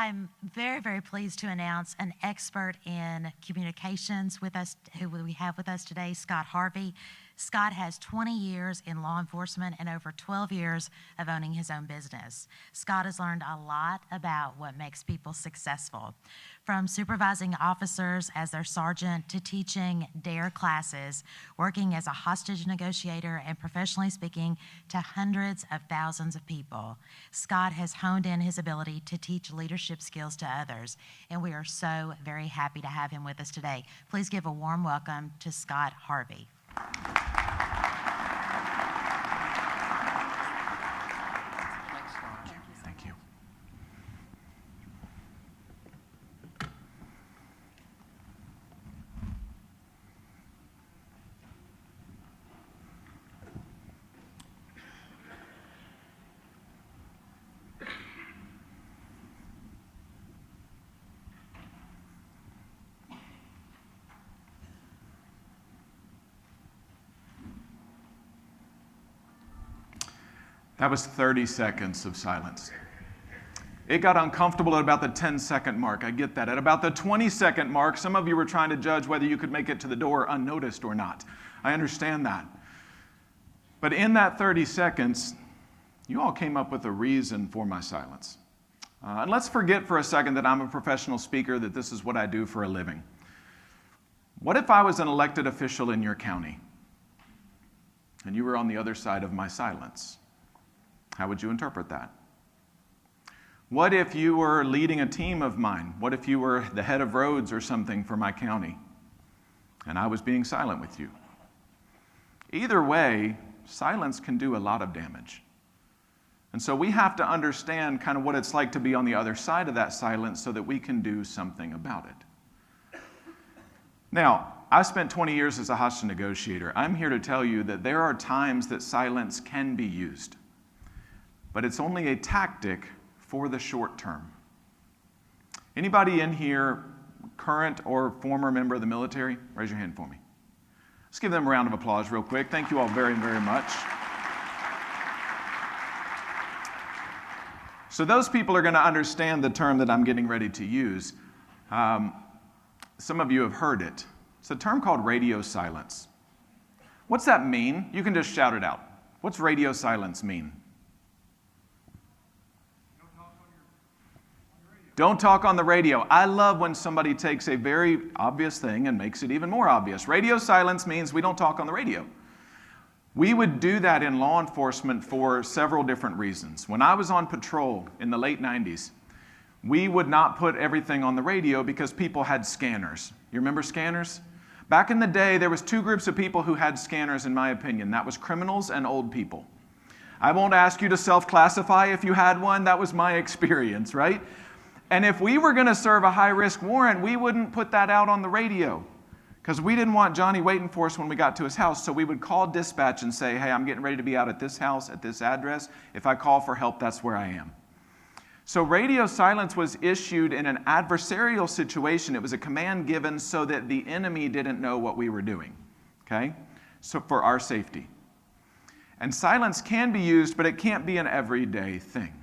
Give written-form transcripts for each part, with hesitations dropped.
I'm very, very pleased to announce an expert in communications with us, who we have with us today, Scott Harvey. Scott has 20 years in law enforcement and over 12 years of owning his own business. Scott has learned a lot about what makes people successful, from supervising officers as their sergeant to teaching DARE classes, working as a hostage negotiator, and professionally speaking to hundreds of thousands of people. Scott has honed in his ability to teach leadership skills to others, and we are so very happy to have him with us today. Please give a warm welcome to Scott Harvey. Thank you. That was 30 seconds of silence. It got uncomfortable at about the 10-second mark. I get that. At about the 20-second mark, some of you were trying to judge whether you could make it to the door unnoticed or not. I understand that. But in that 30 seconds, you all came up with a reason for my silence. And let's forget for a second that I'm a professional speaker, that this is what I do for a living. What if I was an elected official in your county and you were on the other side of my silence? How would you interpret that? What if you were leading a team of mine? What if you were the head of roads or something for my county and I was being silent with you? Either way, silence can do a lot of damage. And so we have to understand kind of what it's like to be on the other side of that silence so that we can do something about it. Now, I spent 20 years as a hostage negotiator. I'm here to tell you that there are times that silence can be used, but it's only a tactic for the short term. Anybody in here, current or former member of the military? Raise your hand for me. Let's give them a round of applause real quick. Thank you all very, very much. So those people are going to understand the term that I'm getting ready to use. Some of you have heard it. It's a term called radio silence. What's that mean? You can just shout it out. What's radio silence mean? Don't talk on the radio. I love when somebody takes a very obvious thing and makes it even more obvious. Radio silence means we don't talk on the radio. We would do that in law enforcement for several different reasons. When I was on patrol in the late 90s, we would not put everything on the radio because people had scanners. You remember scanners? Back in the day, there was two groups of people who had scanners, in my opinion. That was criminals and old people. I won't ask you to self-classify if you had one. That was my experience, right? And if we were going to serve a high-risk warrant, we wouldn't put that out on the radio because we didn't want Johnny waiting for us when we got to his house. So we would call dispatch and say, hey, I'm getting ready to be out at this house, at this address. If I call for help, that's where I am. So radio silence was issued in an adversarial situation. It was a command given so that the enemy didn't know what we were doing, okay? So for our safety. And silence can be used, but it can't be an everyday thing.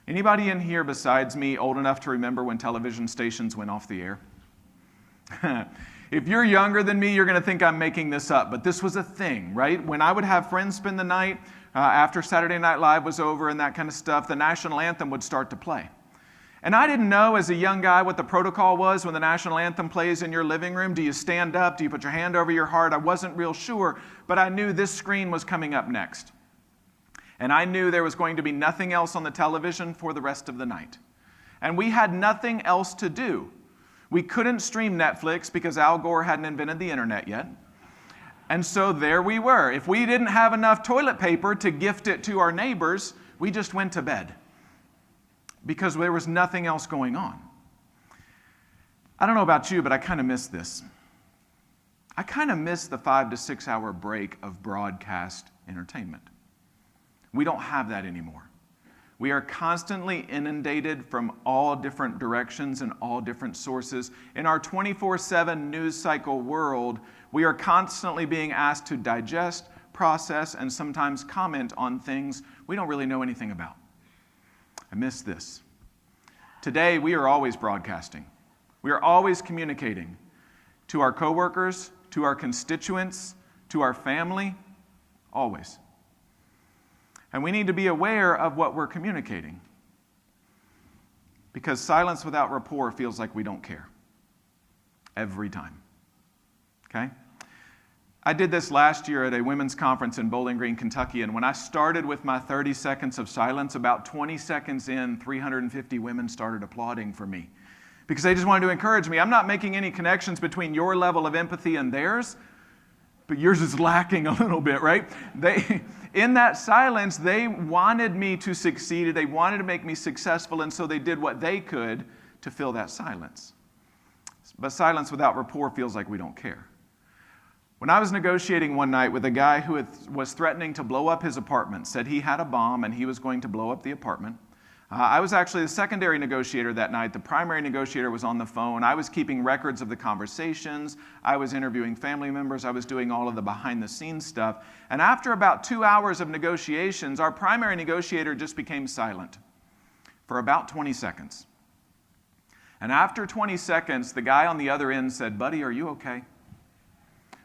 Anybody in here besides me old enough to remember when television stations went off the air? If you're younger than me, you're going to think I'm making this up, but this was a thing, right? When I would have friends spend the night after Saturday Night Live was over and that kind of stuff, the national anthem would start to play. And I didn't know as a young guy what the protocol was when the national anthem plays in your living room. Do you stand up? Do you put your hand over your heart? I wasn't real sure, but I knew this screen was coming up next. And I knew there was going to be nothing else on the television for the rest of the night. And we had nothing else to do. We couldn't stream Netflix because Al Gore hadn't invented the internet yet. And so there we were. If we didn't have enough toilet paper to gift it to our neighbors, we just went to bed because there was nothing else going on. I don't know about you, but I kind of miss this. I kind of miss the 5 to 6 hour break of broadcast entertainment. We don't have that anymore. We are constantly inundated from all different directions and all different sources. In our 24/7 news cycle world, we are constantly being asked to digest, process, and sometimes comment on things we don't really know anything about. I miss this. Today, we are always broadcasting. We are always communicating to our coworkers, to our constituents, to our family, always. And we need to be aware of what we're communicating, because silence without rapport feels like we don't care every time. Okay? I did this last year at a women's conference in Bowling Green, Kentucky, and when I started with my 30 seconds of silence, about 20 seconds in, 350 women started applauding for me because they just wanted to encourage me. I'm not making any connections between your level of empathy and theirs, but yours is lacking a little bit, right? In that silence, they wanted me to succeed. They wanted to make me successful, and so they did what they could to fill that silence. But silence without rapport feels like we don't care. When I was negotiating one night with a guy who was threatening to blow up his apartment, said he had a bomb and he was going to blow up the apartment, I was actually the secondary negotiator that night. The primary negotiator was on the phone. I was keeping records of the conversations. I was interviewing family members. I was doing all of the behind-the-scenes stuff. And after about 2 hours of negotiations, our primary negotiator just became silent for about 20 seconds. And after 20 seconds, the guy on the other end said, "Buddy, are you okay?"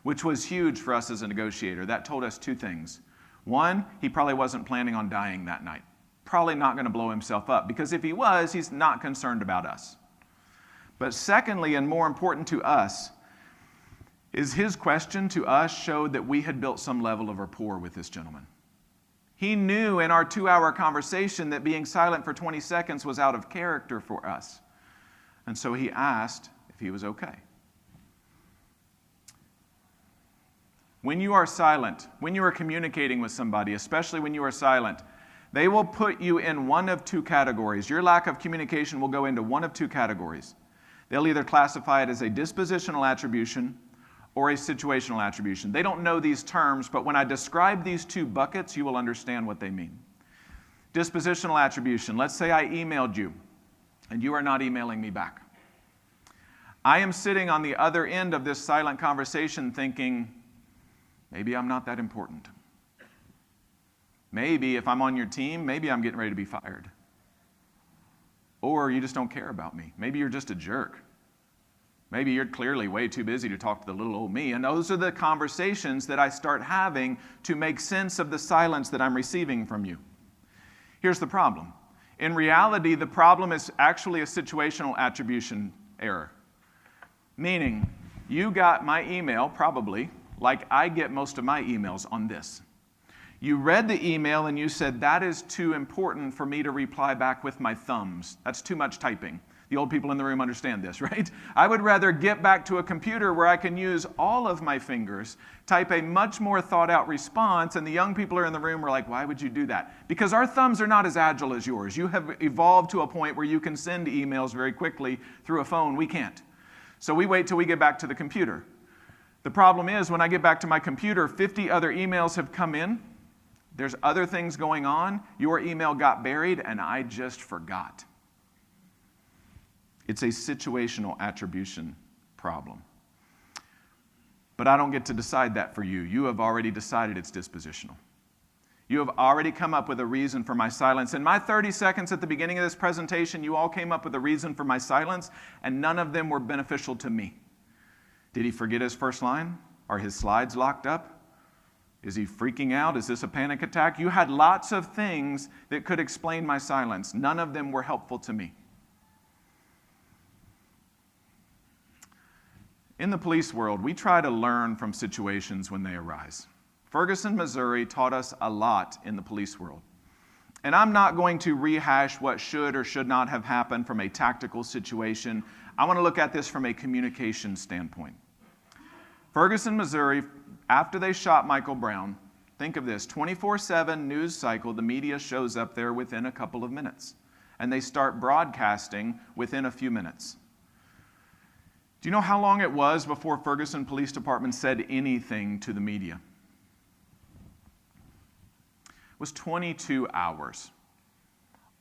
Which was huge for us as a negotiator. That told us two things. One, he probably wasn't planning on dying that night. Probably not going to blow himself up, because if he was, he's not concerned about us. But secondly, and more important to us, is his question to us showed that we had built some level of rapport with this gentleman. He knew in our 2-hour conversation that being silent for 20 seconds was out of character for us. And so he asked if he was okay. When you are silent, when you are communicating with somebody, especially when you are silent, they will put you in one of two categories. Your lack of communication will go into one of two categories. They'll either classify it as a dispositional attribution or a situational attribution. They don't know these terms, but when I describe these two buckets, you will understand what they mean. Dispositional attribution. Let's say I emailed you, and you are not emailing me back. I am sitting on the other end of this silent conversation thinking, maybe I'm not that important. Maybe if I'm on your team, maybe I'm getting ready to be fired. Or you just don't care about me. Maybe you're just a jerk. Maybe you're clearly way too busy to talk to the little old me. And those are the conversations that I start having to make sense of the silence that I'm receiving from you. Here's the problem. In reality, the problem is actually a situational attribution error. Meaning, you got my email, probably, like I get most of my emails on this. You read the email and you said, that is too important for me to reply back with my thumbs. That's too much typing. The old people in the room understand this, right? I would rather get back to a computer where I can use all of my fingers, type a much more thought out response, and the young people are in the room are like, why would you do that? Because our thumbs are not as agile as yours. You have evolved to a point where you can send emails very quickly through a phone. We can't. So we wait till we get back to the computer. The problem is when I get back to my computer, 50 other emails have come in. There's other things going on. Your email got buried, and I just forgot. It's a situational attribution problem. But I don't get to decide that for you. You have already decided it's dispositional. You have already come up with a reason for my silence. In my 30 seconds at the beginning of this presentation, you all came up with a reason for my silence, and none of them were beneficial to me. Did he forget his first line? Are his slides locked up? Is he freaking out? Is this a panic attack? You had lots of things that could explain my silence. None of them were helpful to me. In the police world, we try to learn from situations when they arise. Ferguson, Missouri taught us a lot in the police world. And I'm not going to rehash what should or should not have happened from a tactical situation. I want to look at this from a communication standpoint. Ferguson, Missouri, after they shot Michael Brown, think of this, 24/7 news cycle, the media shows up there within a couple of minutes. And they start broadcasting within a few minutes. Do you know how long it was before Ferguson Police Department said anything to the media? It was 22 hours.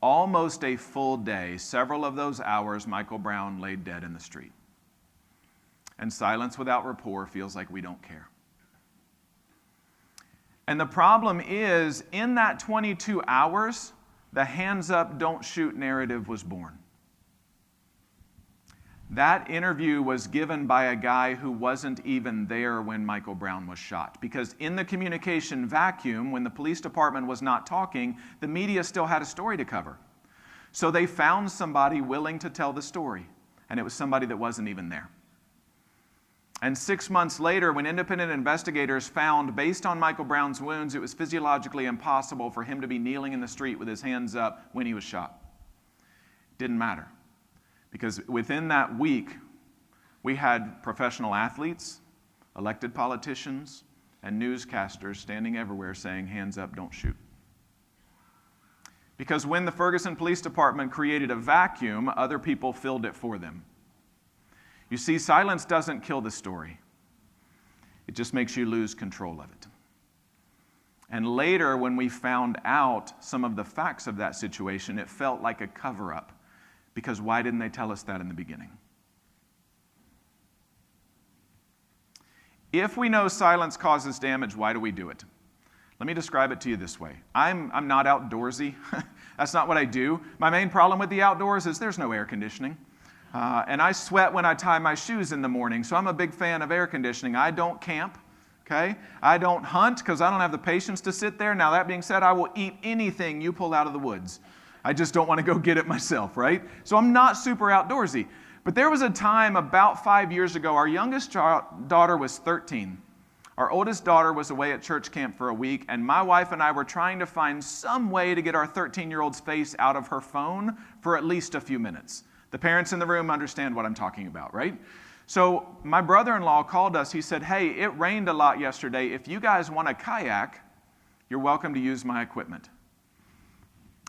Almost a full day. Several of those hours, Michael Brown laid dead in the street. And silence without rapport feels like we don't care. And the problem is, in that 22 hours, the hands up, don't shoot narrative was born. That interview was given by a guy who wasn't even there when Michael Brown was shot. Because in the communication vacuum, when the police department was not talking, the media still had a story to cover. So they found somebody willing to tell the story, and it was somebody that wasn't even there. And 6 months later, when independent investigators found, based on Michael Brown's wounds, it was physiologically impossible for him to be kneeling in the street with his hands up when he was shot. Didn't matter. Because within that week, we had professional athletes, elected politicians, and newscasters standing everywhere saying, hands up, don't shoot. Because when the Ferguson Police Department created a vacuum, other people filled it for them. You see, silence doesn't kill the story. It just makes you lose control of it. And later, when we found out some of the facts of that situation, it felt like a cover-up. Because why didn't they tell us that in the beginning? If we know silence causes damage, why do we do it? Let me describe it to you this way. I'm not outdoorsy. That's not what I do. My main problem with the outdoors is there's no air conditioning. And I sweat when I tie my shoes in the morning, so I'm a big fan of air conditioning. I don't camp, okay? I don't hunt because I don't have the patience to sit there. Now, that being said, I will eat anything you pull out of the woods. I just don't want to go get it myself, right? So I'm not super outdoorsy. But there was a time about 5 years ago, our youngest daughter was 13. Our oldest daughter was away at church camp for a week, and my wife and I were trying to find some way to get our 13-year-old's face out of her phone for at least a few minutes. The parents in the room understand what I'm talking about, right? So my brother-in-law called us. He said, hey, it rained a lot yesterday. If you guys want a kayak, you're welcome to use my equipment.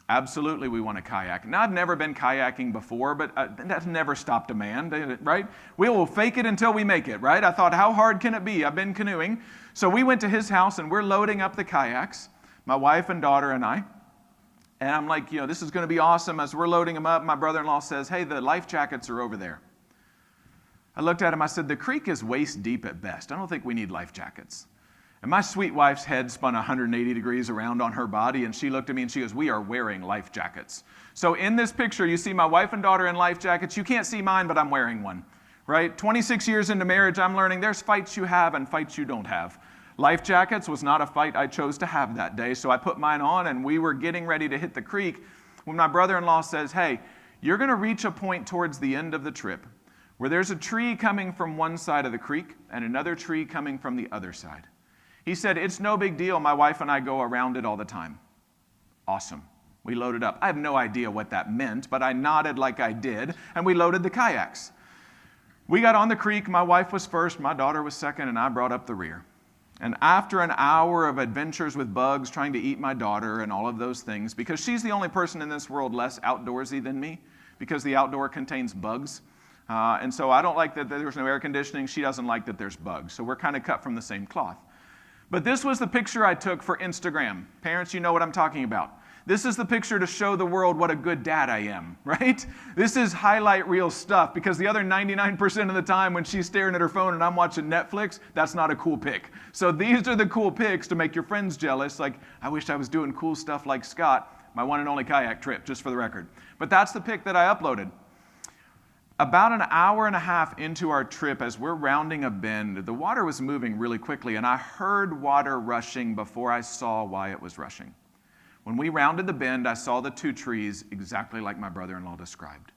Absolutely, we want a kayak. Now, I've never been kayaking before, but that's never stopped a man, right? We will fake it until we make it, right? I thought, how hard can it be? I've been canoeing. So we went to his house, and we're loading up the kayaks, my wife and daughter and I. And I'm like, this is going to be awesome. As we're loading them up, my brother-in-law says, hey, the life jackets are over there. I looked at him. I said, the creek is waist deep at best. I don't think we need life jackets. And my sweet wife's head spun 180 degrees around on her body, and she looked at me and she goes, we are wearing life jackets. So in this picture, you see my wife and daughter in life jackets. You can't see mine, but I'm wearing one, right? 26 years into marriage, I'm learning there's fights you have and fights you don't have. Life jackets was not a fight I chose to have that day, so I put mine on, and we were getting ready to hit the creek when my brother-in-law says, hey, you're going to reach a point towards the end of the trip where there's a tree coming from one side of the creek and another tree coming from the other side. He said, it's no big deal. My wife and I go around it all the time. Awesome. We loaded up. I have no idea what that meant, but I nodded like I did, and we loaded the kayaks. We got on the creek. My wife was first, my daughter was second, and I brought up the rear. And after an hour of adventures with bugs, trying to eat my daughter and all of those things, because she's the only person in this world less outdoorsy than me, because the outdoor contains bugs. And so I don't like that there's no air conditioning. She doesn't like that there's bugs. So we're kind of cut from the same cloth. But this was the picture I took for Instagram. Parents, you know what I'm talking about. This is the picture to show the world what a good dad I am, right? This is highlight reel stuff, because the other 99% of the time when she's staring at her phone and I'm watching Netflix, that's not a cool pic. So these are the cool pics to make your friends jealous. Like, I wish I was doing cool stuff like Scott, my one and only kayak trip, just for the record. But that's the pic that I uploaded. About an hour and a half into our trip, as we're rounding a bend, the water was moving really quickly, and I heard water rushing before I saw why it was rushing. When we rounded the bend, I saw the two trees exactly like my brother-in-law described.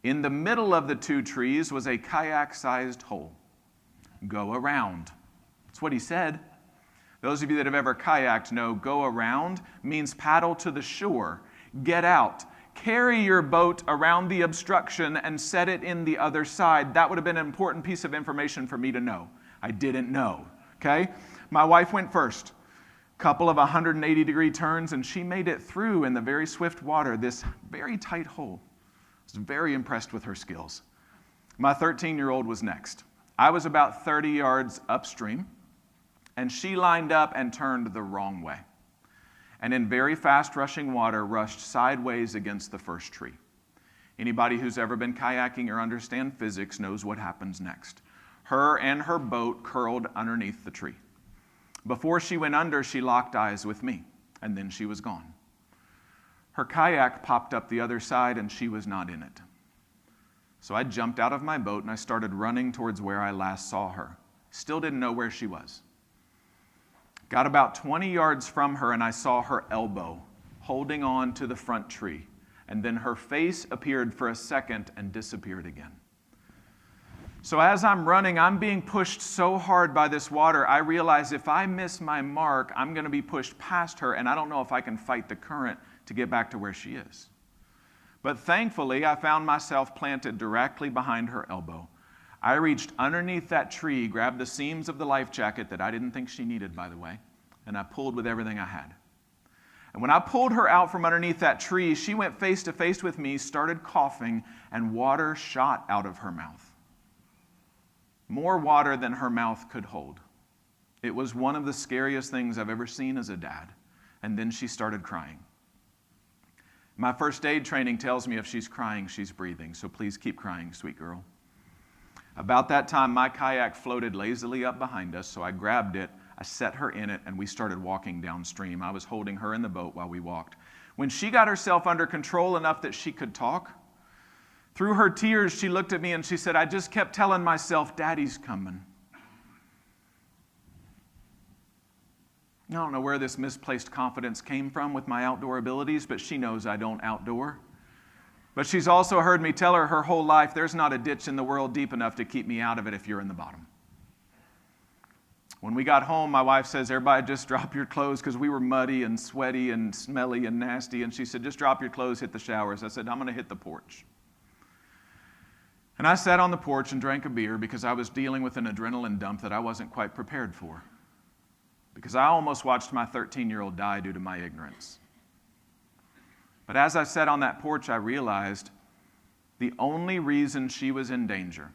In the middle of the two trees was a kayak-sized hole. Go around. That's what he said. Those of you that have ever kayaked know go around means paddle to the shore, get out, carry your boat around the obstruction and set it in the other side. That would have been an important piece of information for me to know. I didn't know, okay? My wife went first. Couple of 180-degree turns, and she made it through in the very swift water, this very tight hole. I was very impressed with her skills. My 13-year-old was next. I was about 30 yards upstream, and she lined up and turned the wrong way. And in very fast rushing water, rushed sideways against the first tree. Anybody who's ever been kayaking or understand physics knows what happens next. Her and her boat curled underneath the tree. Before she went under, she locked eyes with me, and then she was gone. Her kayak popped up the other side, and she was not in it. So I jumped out of my boat and I started running towards where I last saw her. Still didn't know where she was. Got about 20 yards from her and I saw her elbow holding on to the front tree. And then her face appeared for a second and disappeared again. So as I'm running, I'm being pushed so hard by this water, I realize if I miss my mark, I'm going to be pushed past her, and I don't know if I can fight the current to get back to where she is. But thankfully, I found myself planted directly behind her elbow. I reached underneath that tree, grabbed the seams of the life jacket that I didn't think she needed, by the way, and I pulled with everything I had. And when I pulled her out from underneath that tree, she went face to face with me, started coughing, and water shot out of her mouth. More water than her mouth could hold. It was one of the scariest things I've ever seen as a dad. And then she started crying. My first aid training tells me if she's crying, she's breathing. So please keep crying, sweet girl. About that time, my kayak floated lazily up behind us, so I grabbed it, I set her in it, and we started walking downstream. I was holding her in the boat while we walked. When she got herself under control enough that she could talk, through her tears, she looked at me and she said, I just kept telling myself, Daddy's coming. I don't know where this misplaced confidence came from with my outdoor abilities, but she knows I don't outdoor. But she's also heard me tell her whole life, there's not a ditch in the world deep enough to keep me out of it if you're in the bottom. When we got home, my wife says, everybody just drop your clothes, because we were muddy and sweaty and smelly and nasty. And she said, just drop your clothes, hit the showers. I said, I'm going to hit the porch. And I sat on the porch and drank a beer because I was dealing with an adrenaline dump that I wasn't quite prepared for. Because I almost watched my 13-year-old die due to my ignorance. But as I sat on that porch, I realized the only reason she was in danger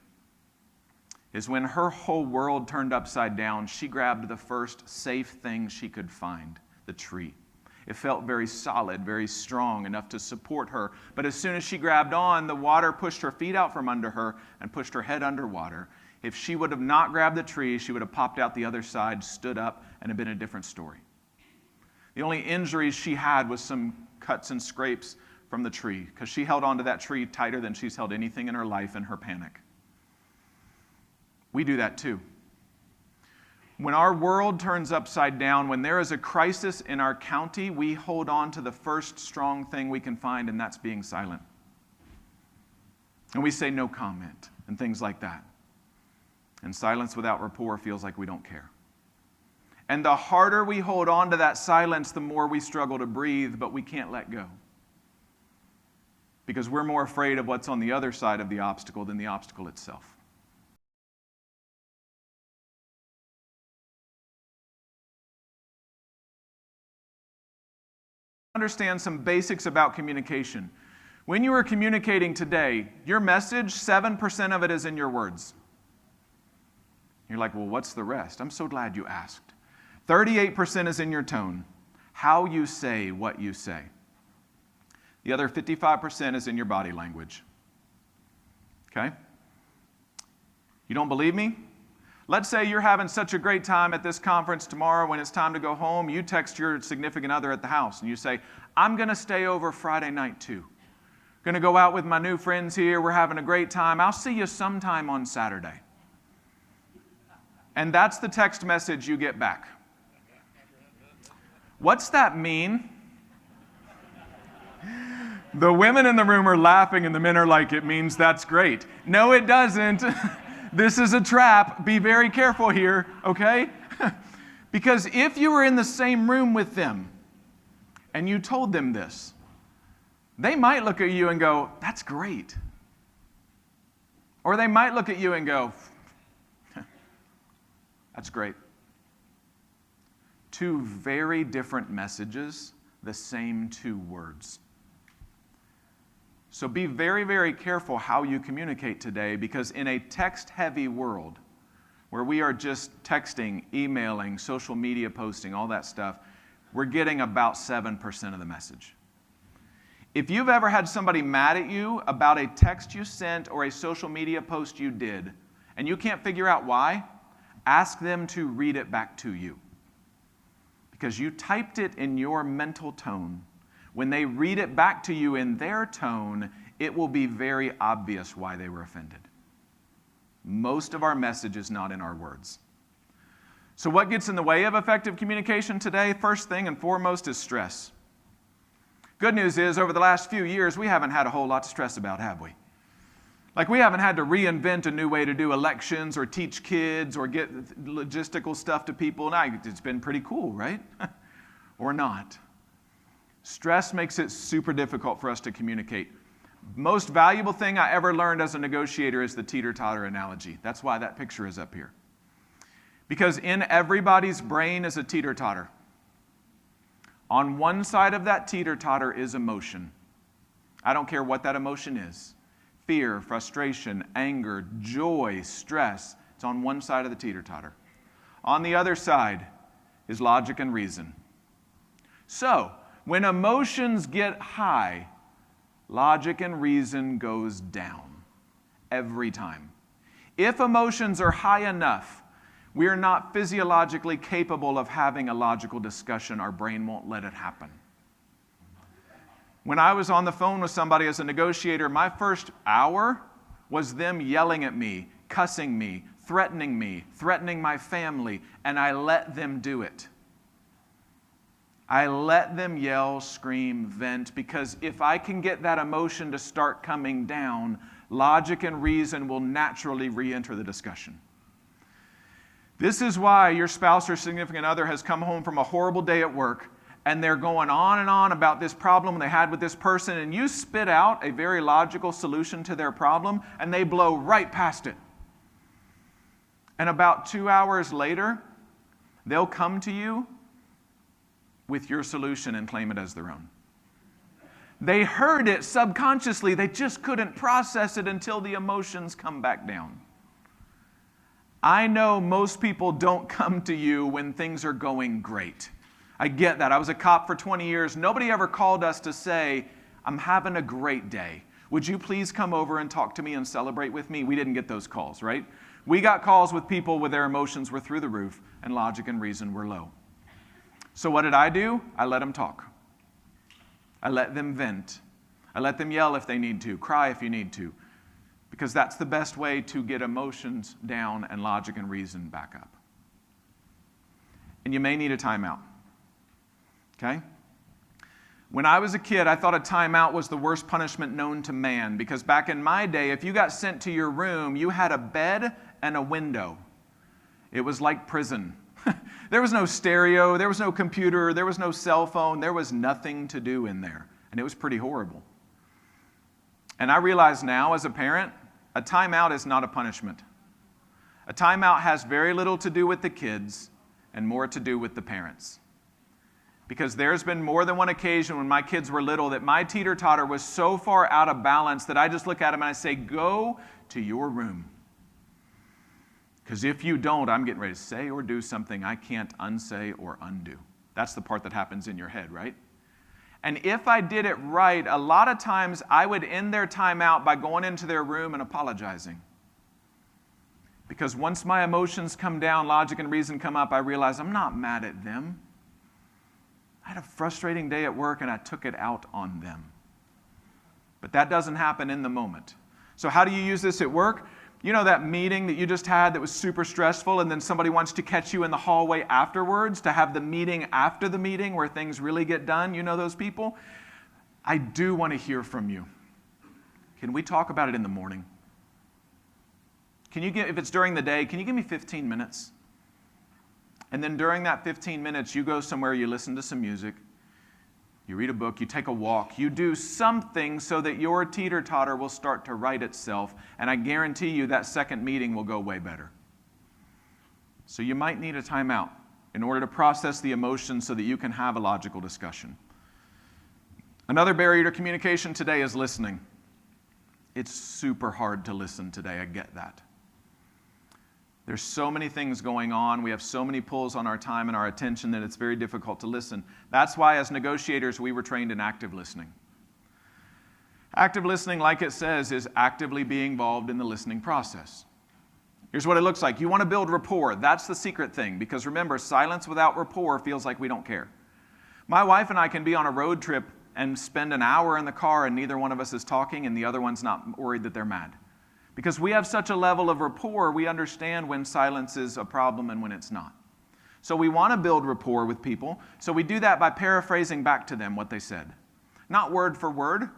is when her whole world turned upside down, she grabbed the first safe thing she could find, the tree. It felt very solid, very strong, enough to support her. But as soon as she grabbed on, the water pushed her feet out from under her and pushed her head underwater. If she would have not grabbed the tree, she would have popped out the other side, stood up, and had been a different story. The only injuries she had was some cuts and scrapes from the tree, because she held onto that tree tighter than she's held anything in her life in her panic. We do that too. When our world turns upside down, when there is a crisis in our county, we hold on to the first strong thing we can find, and that's being silent. And we say no comment and things like that. And silence without rapport feels like we don't care. And the harder we hold on to that silence, the more we struggle to breathe, but we can't let go. Because we're more afraid of what's on the other side of the obstacle than the obstacle itself. Understand some basics about communication. When you are communicating today, your message, 7% of it is in your words. You're like, well, what's the rest? I'm so glad you asked. 38% is in your tone, how you say what you say. The other 55% is in your body language. Okay? You don't believe me? Let's say you're having such a great time at this conference tomorrow. When it's time to go home, you text your significant other at the house and you say, I'm going to stay over Friday night too. Going to go out with my new friends here. We're having a great time. I'll see you sometime on Saturday. And that's the text message you get back. What's that mean? The women in the room are laughing and the men are like, it means that's great. No, it doesn't. This is a trap. Be very careful here, okay? Because if you were in the same room with them and you told them this, they might look at you and go, that's great. Or they might look at you and go, that's great. Two very different messages, the same two words. So be very, very careful how you communicate today, because in a text-heavy world where we are just texting, emailing, social media posting, all that stuff, we're getting about 7% of the message. If you've ever had somebody mad at you about a text you sent or a social media post you did, and you can't figure out why, ask them to read it back to you. Because you typed it in your mental tone. When they read it back to you in their tone, it will be very obvious why they were offended. Most of our message is not in our words. So what gets in the way of effective communication today? First thing and foremost is stress. Good news is, over the last few years, we haven't had a whole lot to stress about, have we? Like, we haven't had to reinvent a new way to do elections or teach kids or get logistical stuff to people. Now, it's been pretty cool, right? Or not. Stress makes it super difficult for us to communicate. Most valuable thing I ever learned as a negotiator is the teeter-totter analogy. That's why that picture is up here. Because in everybody's brain is a teeter-totter. On one side of that teeter-totter is emotion. I don't care what that emotion is. Fear, frustration, anger, joy, stress. It's on one side of the teeter-totter. On the other side is logic and reason. So, when emotions get high, logic and reason goes down every time. If emotions are high enough, we are not physiologically capable of having a logical discussion. Our brain won't let it happen. When I was on the phone with somebody as a negotiator, my first hour was them yelling at me, cussing me, threatening my family, and I let them do it. I let them yell, scream, vent, because if I can get that emotion to start coming down, logic and reason will naturally re-enter the discussion. This is why your spouse or significant other has come home from a horrible day at work, and they're going on and on about this problem they had with this person, and you spit out a very logical solution to their problem, and they blow right past it. And about 2 hours later, they'll come to you with your solution and claim it as their own. They heard it subconsciously, they just couldn't process it until the emotions come back down. I know most people don't come to you when things are going great. I get that. I was a cop for 20 years. Nobody ever called us to say, I'm having a great day. Would you please come over and talk to me and celebrate with me? We didn't get those calls, right? We got calls with people where their emotions were through the roof and logic and reason were low. So what did I do? I let them talk. I let them vent. I let them yell if they need to, cry if you need to, because that's the best way to get emotions down and logic and reason back up. And you may need a timeout. Okay? When I was a kid, I thought a timeout was the worst punishment known to man, because back in my day, if you got sent to your room, you had a bed and a window. It was like prison. There was no stereo, there was no computer, there was no cell phone, there was nothing to do in there. And it was pretty horrible. And I realize now as a parent, a timeout is not a punishment. A timeout has very little to do with the kids and more to do with the parents. Because there's been more than one occasion when my kids were little that my teeter-totter was so far out of balance that I just look at them and I say, go to your room. Because if you don't, I'm getting ready to say or do something I can't unsay or undo. That's the part that happens in your head, right? And if I did it right, a lot of times I would end their time out by going into their room and apologizing. Because once my emotions come down, logic and reason come up, I realize I'm not mad at them. I had a frustrating day at work and I took it out on them. But that doesn't happen in the moment. So how do you use this at work? You know that meeting that you just had that was super stressful and then somebody wants to catch you in the hallway afterwards to have the meeting after the meeting where things really get done? You know those people? I do want to hear from you. Can we talk about it in the morning? If it's during the day, can you give me 15 minutes? And then during that 15 minutes, you go somewhere, you listen to some music, you read a book, you take a walk, you do something so that your teeter-totter will start to right itself, and I guarantee you that second meeting will go way better. So you might need a timeout in order to process the emotions so that you can have a logical discussion. Another barrier to communication today is listening. It's super hard to listen today, I get that. There's so many things going on. We have so many pulls on our time and our attention that it's very difficult to listen. That's why as negotiators, we were trained in active listening. Active listening, like it says, is actively being involved in the listening process. Here's what it looks like. You want to build rapport. That's the secret thing, because remember, silence without rapport feels like we don't care. My wife and I can be on a road trip and spend an hour in the car and neither one of us is talking and the other one's not worried that they're mad. Because we have such a level of rapport, we understand when silence is a problem and when it's not. So we want to build rapport with people, so we do that by paraphrasing back to them what they said. Not word for word,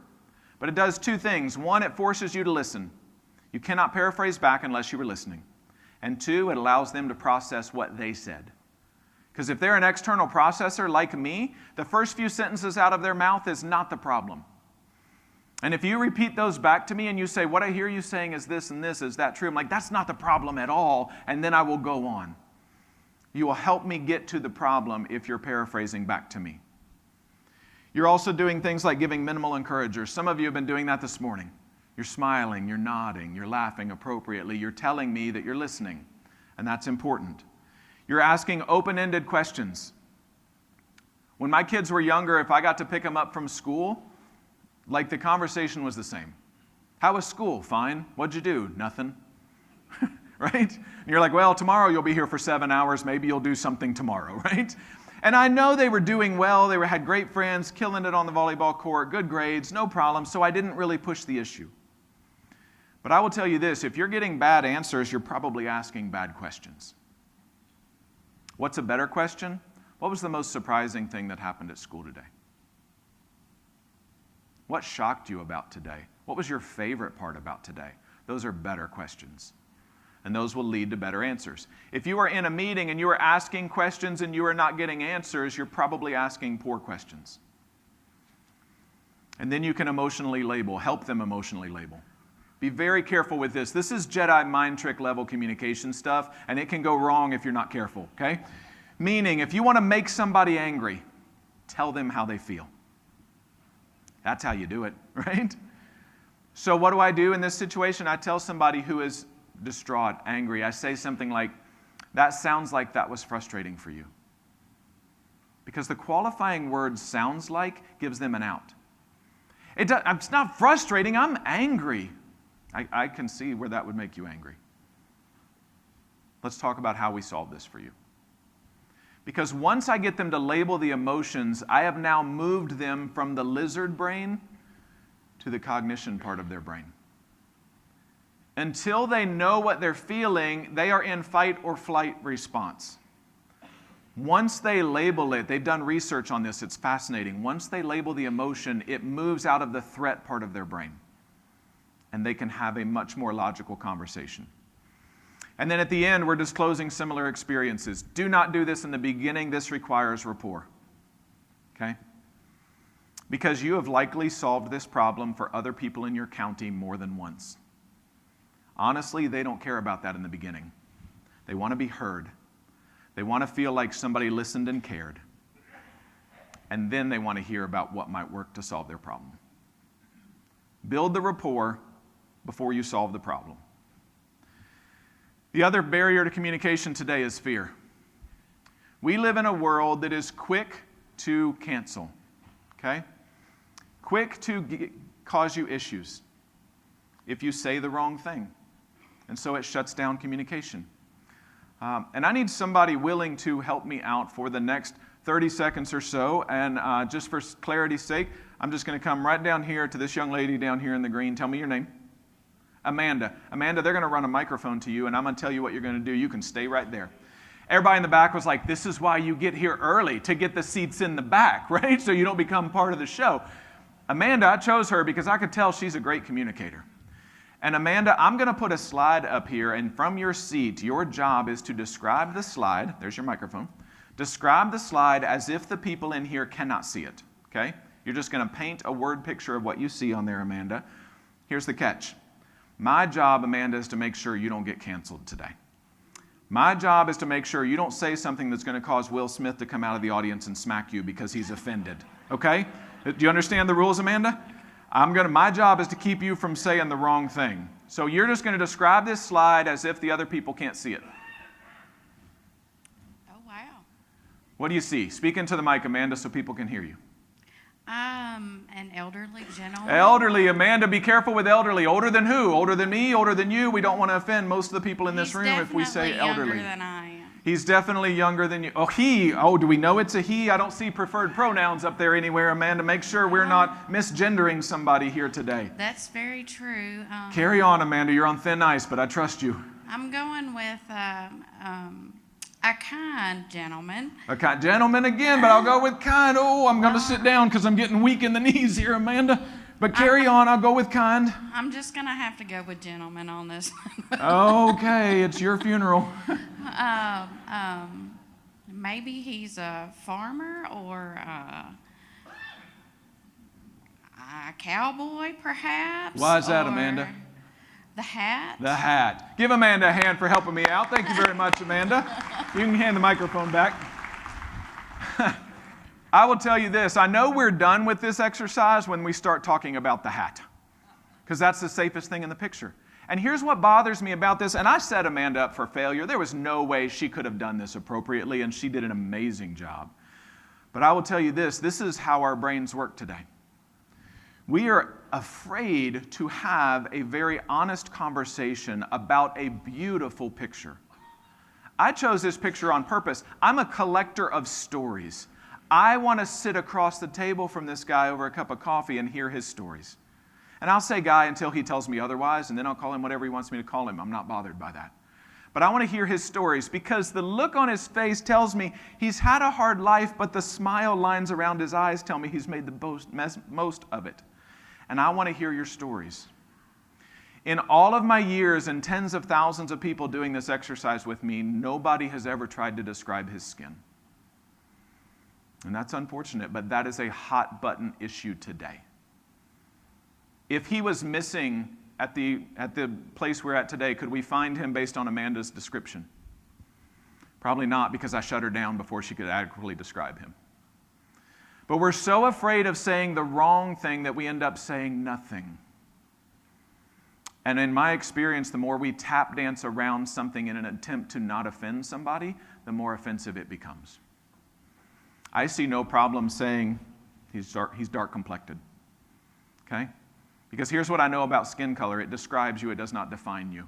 but it does two things. One, it forces you to listen. You cannot paraphrase back unless you were listening. And two, it allows them to process what they said. Because if they're an external processor like me, the first few sentences out of their mouth is not the problem. And if you repeat those back to me and you say, what I hear you saying is this and this, is that true? I'm like, that's not the problem at all, and then I will go on. You will help me get to the problem if you're paraphrasing back to me. You're also doing things like giving minimal encouragers. Some of you have been doing that this morning. You're smiling, you're nodding, you're laughing appropriately. You're telling me that you're listening, and that's important. You're asking open-ended questions. When my kids were younger, if I got to pick them up from school, like the conversation was the same. How was school? Fine. What'd you do? Nothing. Right? And you're like, well, tomorrow you'll be here for 7 hours. Maybe you'll do something tomorrow, right? And I know they were doing well. They had great friends, killing it on the volleyball court, good grades, no problem. So I didn't really push the issue. But I will tell you this, if you're getting bad answers, you're probably asking bad questions. What's a better question? What was the most surprising thing that happened at school today? What shocked you about today? What was your favorite part about today? Those are better questions. And those will lead to better answers. If you are in a meeting and you are asking questions and you are not getting answers, you're probably asking poor questions. And then you can emotionally label, help them emotionally label. Be very careful with this. This is Jedi mind trick level communication stuff, and it can go wrong if you're not careful, okay? Meaning, if you want to make somebody angry, tell them how they feel. That's how you do it, right? So what do I do in this situation? I tell somebody who is distraught, angry, I say something like, that sounds like that was frustrating for you. Because the qualifying word sounds like gives them an out. It's not frustrating, I'm angry. I can see where that would make you angry. Let's talk about how we solve this for you. Because once I get them to label the emotions, I have now moved them from the lizard brain to the cognition part of their brain. Until they know what they're feeling, they are in fight or flight response. Once they label it, they've done research on this, it's fascinating. Once they label the emotion, it moves out of the threat part of their brain. And they can have a much more logical conversation. And then at the end, we're disclosing similar experiences. Do not do this in the beginning. This requires rapport. Okay? Because you have likely solved this problem for other people in your county more than once. Honestly, they don't care about that in the beginning. They want to be heard. They want to feel like somebody listened and cared. And then they want to hear about what might work to solve their problem. Build the rapport before you solve the problem. The other barrier to communication today is fear. We live in a world that is quick to cancel, okay? Quick to cause you issues if you say the wrong thing. And so it shuts down communication. And I need somebody willing to help me out for the next 30 seconds or so. And just for clarity's sake, I'm just going to come right down here to this young lady down here in the green. Tell me your name. Amanda. Amanda, they're going to run a microphone to you, and I'm going to tell you what you're going to do. You can stay right there. Everybody in the back was like, this is why you get here early, to get the seats in the back, right? So you don't become part of the show. Amanda, I chose her because I could tell she's a great communicator. And Amanda, I'm going to put a slide up here, and from your seat, your job is to describe the slide. There's your microphone. Describe the slide as if the people in here cannot see it, okay? You're just going to paint a word picture of what you see on there, Amanda. Here's the catch. My job, Amanda, is to make sure you don't get canceled today. My job is to make sure you don't say something that's going to cause Will Smith to come out of the audience and smack you because he's offended, okay? Do you understand the rules, Amanda? My job is to keep you from saying the wrong thing. So you're just going to describe this slide as if the other people can't see it. Oh, wow. What do you see? Speak into the mic, Amanda, so people can hear you. An elderly gentleman. Elderly, Amanda, be careful with elderly. Older than who? Older than me? Older than you? We don't want to offend most of the people in this room if we say elderly. He's definitely younger than I am. He's definitely younger than you. Oh, he. Oh, do we know it's a he? I don't see preferred pronouns up there anywhere, Amanda. Make sure we're not misgendering somebody here today. That's very true. Carry on, Amanda. You're on thin ice, but I trust you. I'm going with a kind gentleman. A kind gentleman again, but I'll go with kind. Oh, I'm going to sit down because I'm getting weak in the knees here, Amanda. But carry on. I'll go with kind. I'm just going to have to go with gentleman on this one. Okay, it's your funeral. Maybe he's a farmer or a cowboy, perhaps. Why is that, Amanda? The hat. The hat. Give Amanda a hand for helping me out. Thank you very much, Amanda. You can hand the microphone back. I will tell you this. I know we're done with this exercise when we start talking about the hat, because that's the safest thing in the picture. And here's what bothers me about this, and I set Amanda up for failure. There was no way she could have done this appropriately, and she did an amazing job. But I will tell you this is how our brains work today. We are afraid to have a very honest conversation about a beautiful picture. I chose this picture on purpose. I'm a collector of stories. I want to sit across the table from this guy over a cup of coffee and hear his stories. And I'll say guy until he tells me otherwise, and then I'll call him whatever he wants me to call him. I'm not bothered by that. But I want to hear his stories because the look on his face tells me he's had a hard life, but the smile lines around his eyes tell me he's made the most of it. And I want to hear your stories. In all of my years and tens of thousands of people doing this exercise with me, nobody has ever tried to describe his skin. And that's unfortunate, but that is a hot button issue today. If he was missing at the place we're at today, could we find him based on Amanda's description? Probably not, because I shut her down before she could adequately describe him. But we're so afraid of saying the wrong thing that we end up saying nothing. And in my experience, the more we tap dance around something in an attempt to not offend somebody, the more offensive it becomes. I see no problem saying he's dark complected. Okay? Because here's what I know about skin color. It describes you, it does not define you.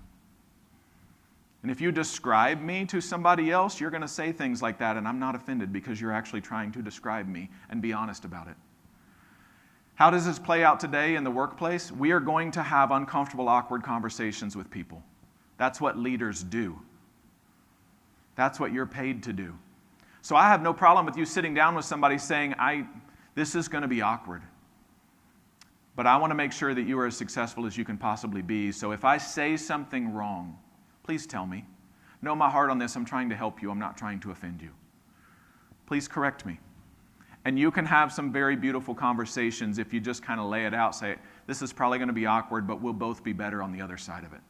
And if you describe me to somebody else, you're going to say things like that, and I'm not offended because you're actually trying to describe me and be honest about it. How does this play out today in the workplace? We are going to have uncomfortable, awkward conversations with people. That's what leaders do. That's what you're paid to do. So I have no problem with you sitting down with somebody saying, this is going to be awkward. But I want to make sure that you are as successful as you can possibly be. So if I say something wrong, please tell me. Know my heart on this. I'm trying to help you. I'm not trying to offend you. Please correct me. And you can have some very beautiful conversations if you just kind of lay it out. Say, this is probably going to be awkward, but we'll both be better on the other side of it.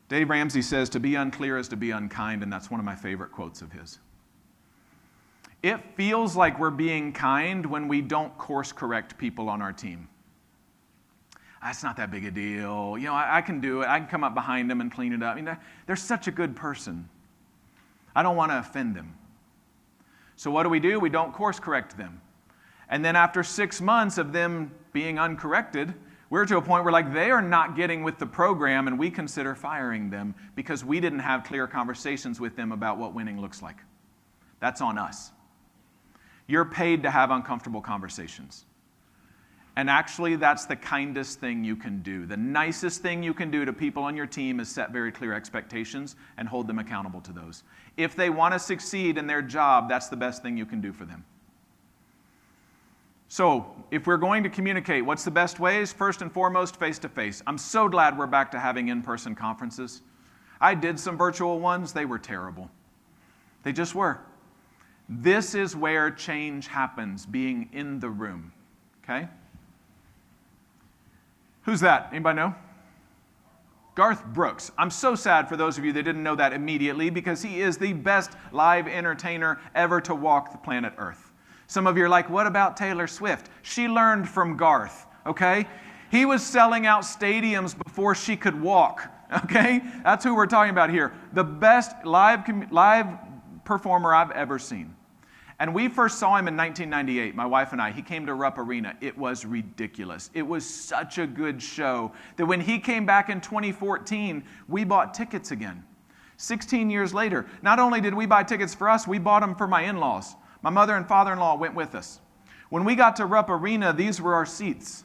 Dave Ramsey says, to be unclear is to be unkind, and that's one of my favorite quotes of his. It feels like we're being kind when we don't course correct people on our team. That's not that big a deal. You know, I can do it. I can come up behind them and clean it up. I mean, they're such a good person. I don't want to offend them. So what do? We don't course correct them. And then after 6 months of them being uncorrected, we're to a point where they are not getting with the program, and we consider firing them because we didn't have clear conversations with them about what winning looks like. That's on us. You're paid to have uncomfortable conversations. And actually, that's the kindest thing you can do. The nicest thing you can do to people on your team is set very clear expectations and hold them accountable to those. If they want to succeed in their job, that's the best thing you can do for them. So, if we're going to communicate, what's the best ways? First and foremost, face-to-face. I'm so glad we're back to having in-person conferences. I did some virtual ones. They were terrible. They just were. This is where change happens, being in the room. Okay? Who's that? Anybody know? Garth Brooks. I'm so sad for those of you that didn't know that immediately because he is the best live entertainer ever to walk the planet Earth. Some of you are like, what about Taylor Swift? She learned from Garth, okay? He was selling out stadiums before she could walk, okay? That's who we're talking about here. The best live performer I've ever seen. And we first saw him in 1998, my wife and I. He came to Rupp Arena. It was ridiculous. It was such a good show that when he came back in 2014, we bought tickets again. 16 years later, not only did we buy tickets for us, we bought them for my in-laws. My mother and father-in-law went with us. When we got to Rupp Arena, these were our seats.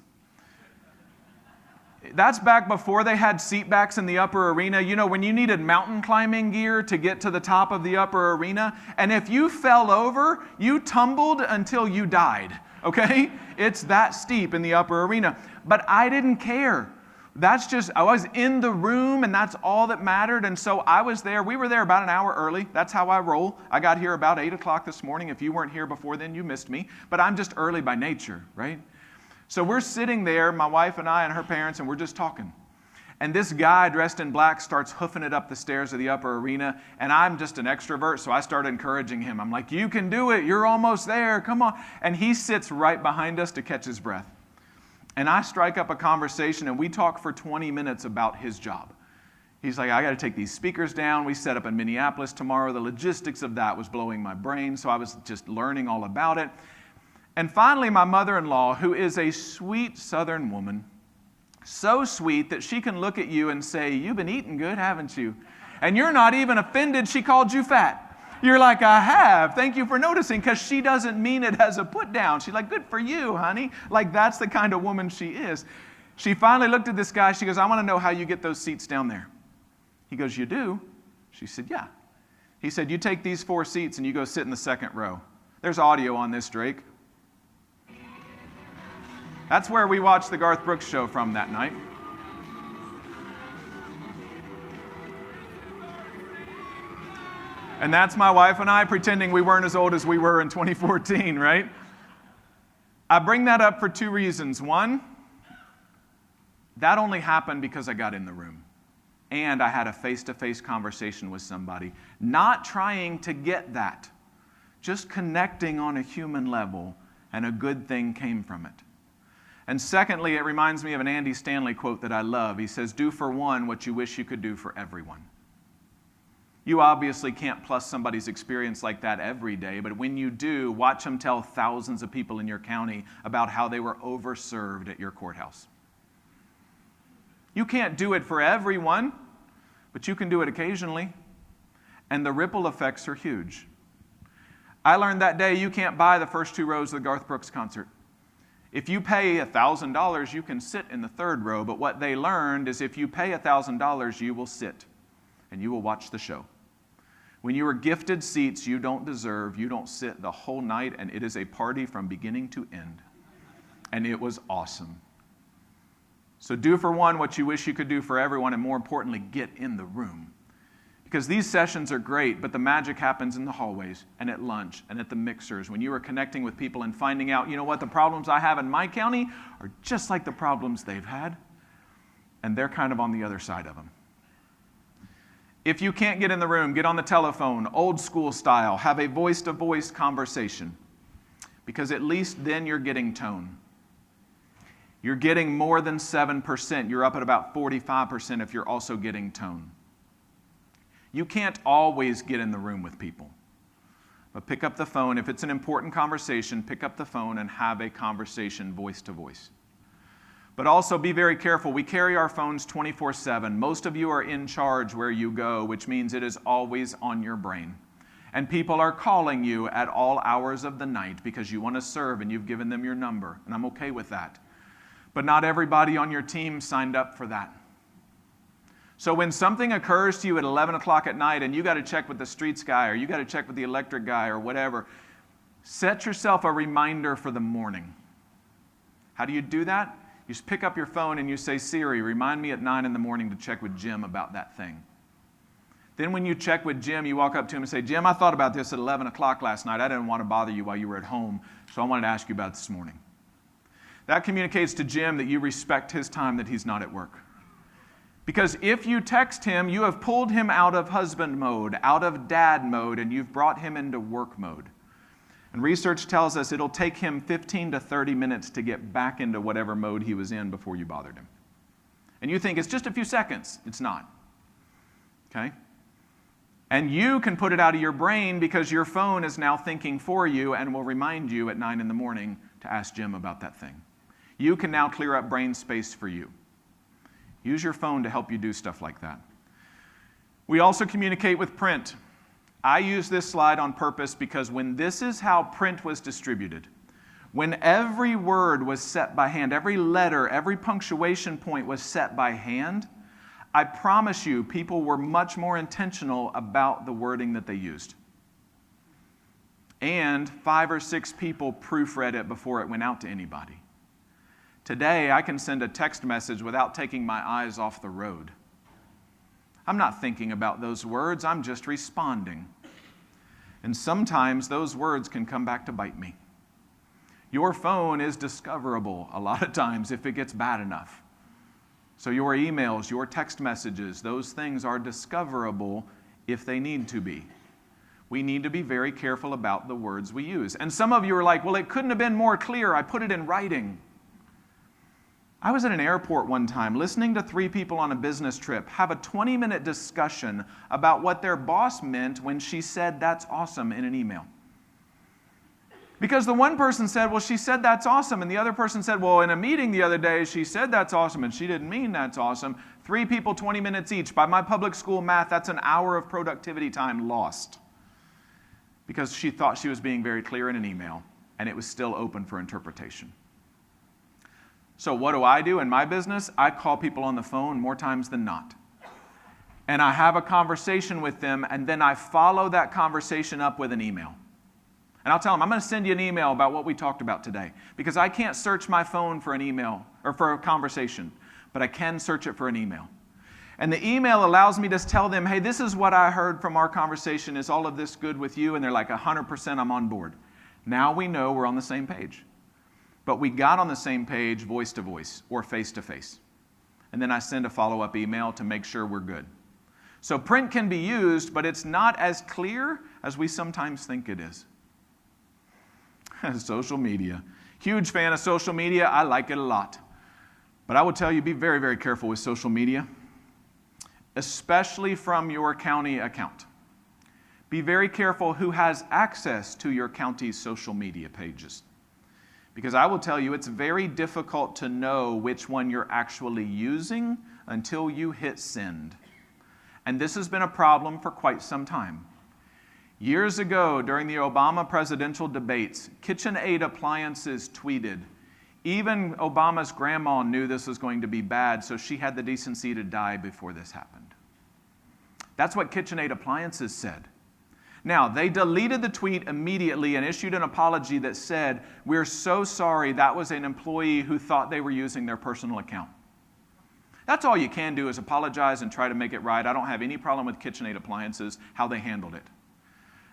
That's back before they had seat backs in the upper arena. You know, when you needed mountain climbing gear to get to the top of the upper arena, and if you fell over, you tumbled until you died, okay? It's that steep in the upper arena. But I didn't care. I was in the room, and that's all that mattered. And so I was there. We were there about an hour early. That's how I roll. I got here about 8 o'clock this morning. If you weren't here before then, you missed me. But I'm just early by nature, right? So we're sitting there, my wife and I and her parents, and we're just talking. And this guy dressed in black starts hoofing it up the stairs of the upper arena, and I'm just an extrovert, so I started encouraging him. I'm like, you can do it. You're almost there. Come on. And he sits right behind us to catch his breath. And I strike up a conversation, and we talk for 20 minutes about his job. He's like, I got to take these speakers down. We set up in Minneapolis tomorrow. The logistics of that was blowing my brain, so I was just learning all about it. And finally, my mother-in-law, who is a sweet Southern woman, so sweet that she can look at you and say, you've been eating good, haven't you? And you're not even offended she called you fat. You're like, I have. Thank you for noticing, because she doesn't mean it as a put down. She's like, good for you, honey. Like, that's the kind of woman she is. She finally looked at this guy. She goes, I want to know how you get those seats down there. He goes, you do? She said, yeah. He said, you take these 4 seats and you go sit in the second row. There's audio on this, Drake. That's where we watched the Garth Brooks show from that night. And that's my wife and I pretending we weren't as old as we were in 2014, right? I bring that up for 2 reasons. One, that only happened because I got in the room. And I had a face-to-face conversation with somebody, not trying to get that, just connecting on a human level, and a good thing came from it. And secondly, it reminds me of an Andy Stanley quote that I love. He says, do for one what you wish you could do for everyone. You obviously can't plus somebody's experience like that every day, but when you do, watch them tell thousands of people in your county about how they were overserved at your courthouse. You can't do it for everyone, but you can do it occasionally, and the ripple effects are huge. I learned that day you can't buy the first 2 rows of the Garth Brooks concert. If you pay $1,000, you can sit in the 3rd row, but what they learned is if you pay $1,000, you will sit, and you will watch the show. When you are gifted seats you don't deserve, you don't sit the whole night, and it is a party from beginning to end. And it was awesome. So do for one what you wish you could do for everyone, and more importantly, get in the room. Because these sessions are great, but the magic happens in the hallways and at lunch and at the mixers when you are connecting with people and finding out, you know what, the problems I have in my county are just like the problems they've had, and they're kind of on the other side of them. If you can't get in the room, get on the telephone, old school style, have a voice-to-voice conversation, because at least then you're getting tone. You're getting more than 7%. You're up at about 45% if you're also getting tone. You can't always get in the room with people, but pick up the phone. If it's an important conversation, pick up the phone and have a conversation voice to voice. But also be very careful. We carry our phones 24/7. Most of you are in charge where you go, which means it is always on your brain. And people are calling you at all hours of the night because you want to serve and you've given them your number, and I'm okay with that. But not everybody on your team signed up for that. So when something occurs to you at 11 o'clock at night and you got to check with the streets guy or you got to check with the electric guy or whatever, set yourself a reminder for the morning. How do you do that? You just pick up your phone and you say, Siri, remind me at 9 in the morning to check with Jim about that thing. Then when you check with Jim, you walk up to him and say, Jim, I thought about this at 11 o'clock last night. I didn't want to bother you while you were at home, so I wanted to ask you about it this morning. That communicates to Jim that you respect his time, that he's not at work. Because if you text him, you have pulled him out of husband mode, out of dad mode, and you've brought him into work mode. And research tells us it'll take him 15 to 30 minutes to get back into whatever mode he was in before you bothered him. And you think it's just a few seconds. It's not. Okay? And you can put it out of your brain because your phone is now thinking for you and will remind you at 9 in the morning to ask Jim about that thing. You can now clear up brain space for you. Use your phone to help you do stuff like that. We also communicate with print. I use this slide on purpose because when this is how print was distributed, when every word was set by hand, every letter, every punctuation point was set by hand, I promise you people were much more intentional about the wording that they used. And 5 or 6 people proofread it before it went out to anybody. Today, I can send a text message without taking my eyes off the road. I'm not thinking about those words, I'm just responding. And sometimes those words can come back to bite me. Your phone is discoverable a lot of times if it gets bad enough. So your emails, your text messages, those things are discoverable if they need to be. We need to be very careful about the words we use. And some of you are like, well, it couldn't have been more clear. I put it in writing. I was at an airport one time listening to 3 people on a business trip have a 20-minute discussion about what their boss meant when she said, "That's awesome," in an email. Because the one person said, well, she said that's awesome, and the other person said, well, in a meeting the other day, she said that's awesome, and she didn't mean that's awesome. 3 people, 20 minutes each. By my public school math, that's an hour of productivity time lost. Because she thought she was being very clear in an email, and it was still open for interpretation. So what do in my business? I call people on the phone more times than not. And I have a conversation with them, and then I follow that conversation up with an email. And I'll tell them, I'm going to send you an email about what we talked about today. Because I can't search my phone for an email or for a conversation, but I can search it for an email. And the email allows me to tell them, hey, this is what I heard from our conversation. Is all of this good with you? And they're like, 100% I'm on board. Now we know we're on the same page. But we got on the same page voice to voice or face to face. And then I send a follow-up email to make sure we're good. So print can be used, but it's not as clear as we sometimes think it is. Social media. Huge fan of social media. I like it a lot. But I will tell you, be very, very careful with social media, especially from your county account. Be very careful who has access to your county's social media pages. Because I will tell you, it's very difficult to know which one you're actually using until you hit send. And this has been a problem for quite some time. Years ago, during the Obama presidential debates, KitchenAid Appliances tweeted, even Obama's grandma knew this was going to be bad, so she had the decency to die before this happened. That's what KitchenAid Appliances said. Now, they deleted the tweet immediately and issued an apology that said, we're so sorry that was an employee who thought they were using their personal account. That's all you can do is apologize and try to make it right. I don't have any problem with KitchenAid Appliances, how they handled it.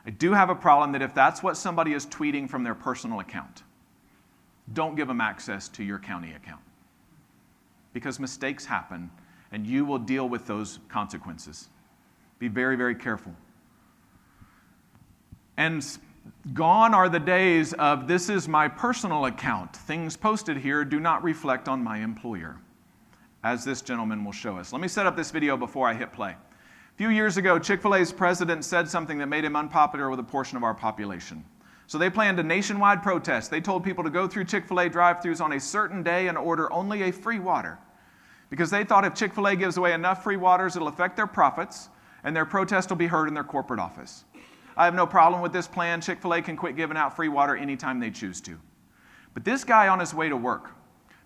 I do have a problem that if that's what somebody is tweeting from their personal account, don't give them access to your county account. Because mistakes happen, and you will deal with those consequences. Be very, very careful. And gone are the days of, this is my personal account. Things posted here do not reflect on my employer, as this gentleman will show us. Let me set up this video before I hit play. A few years ago, Chick-fil-A's president said something that made him unpopular with a portion of our population. So they planned a nationwide protest. They told people to go through Chick-fil-A drive-thrus on a certain day and order only a free water. Because they thought if Chick-fil-A gives away enough free waters, it'll affect their profits, and their protest will be heard in their corporate office. I have no problem with this plan. Chick-fil-A can quit giving out free water anytime they choose to. But this guy on his way to work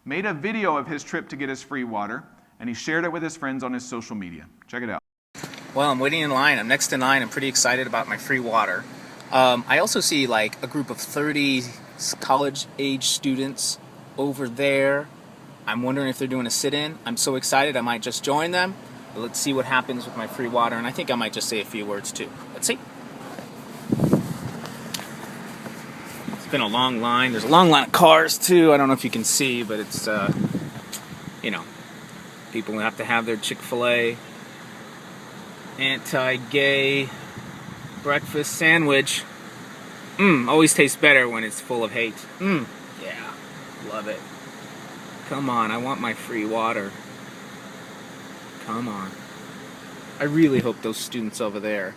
made a video of his trip to get his free water, and he shared it with his friends on his social media. Check it out. Well, I'm waiting in line. I'm next in line. I'm pretty excited about my free water. I also see like a group of 30 college-age students over there. I'm wondering if they're doing a sit-in. I'm so excited I might just join them. But let's see what happens with my free water, and I think I might just say a few words too. Let's see. It's been a long line. There's a long line of cars too. I don't know if you can see, but it's, you know, people have to have their Chick-fil-A anti-gay breakfast sandwich. Always tastes better when it's full of hate. Yeah, love it. Come on, I want my free water. Come on. I really hope those students over there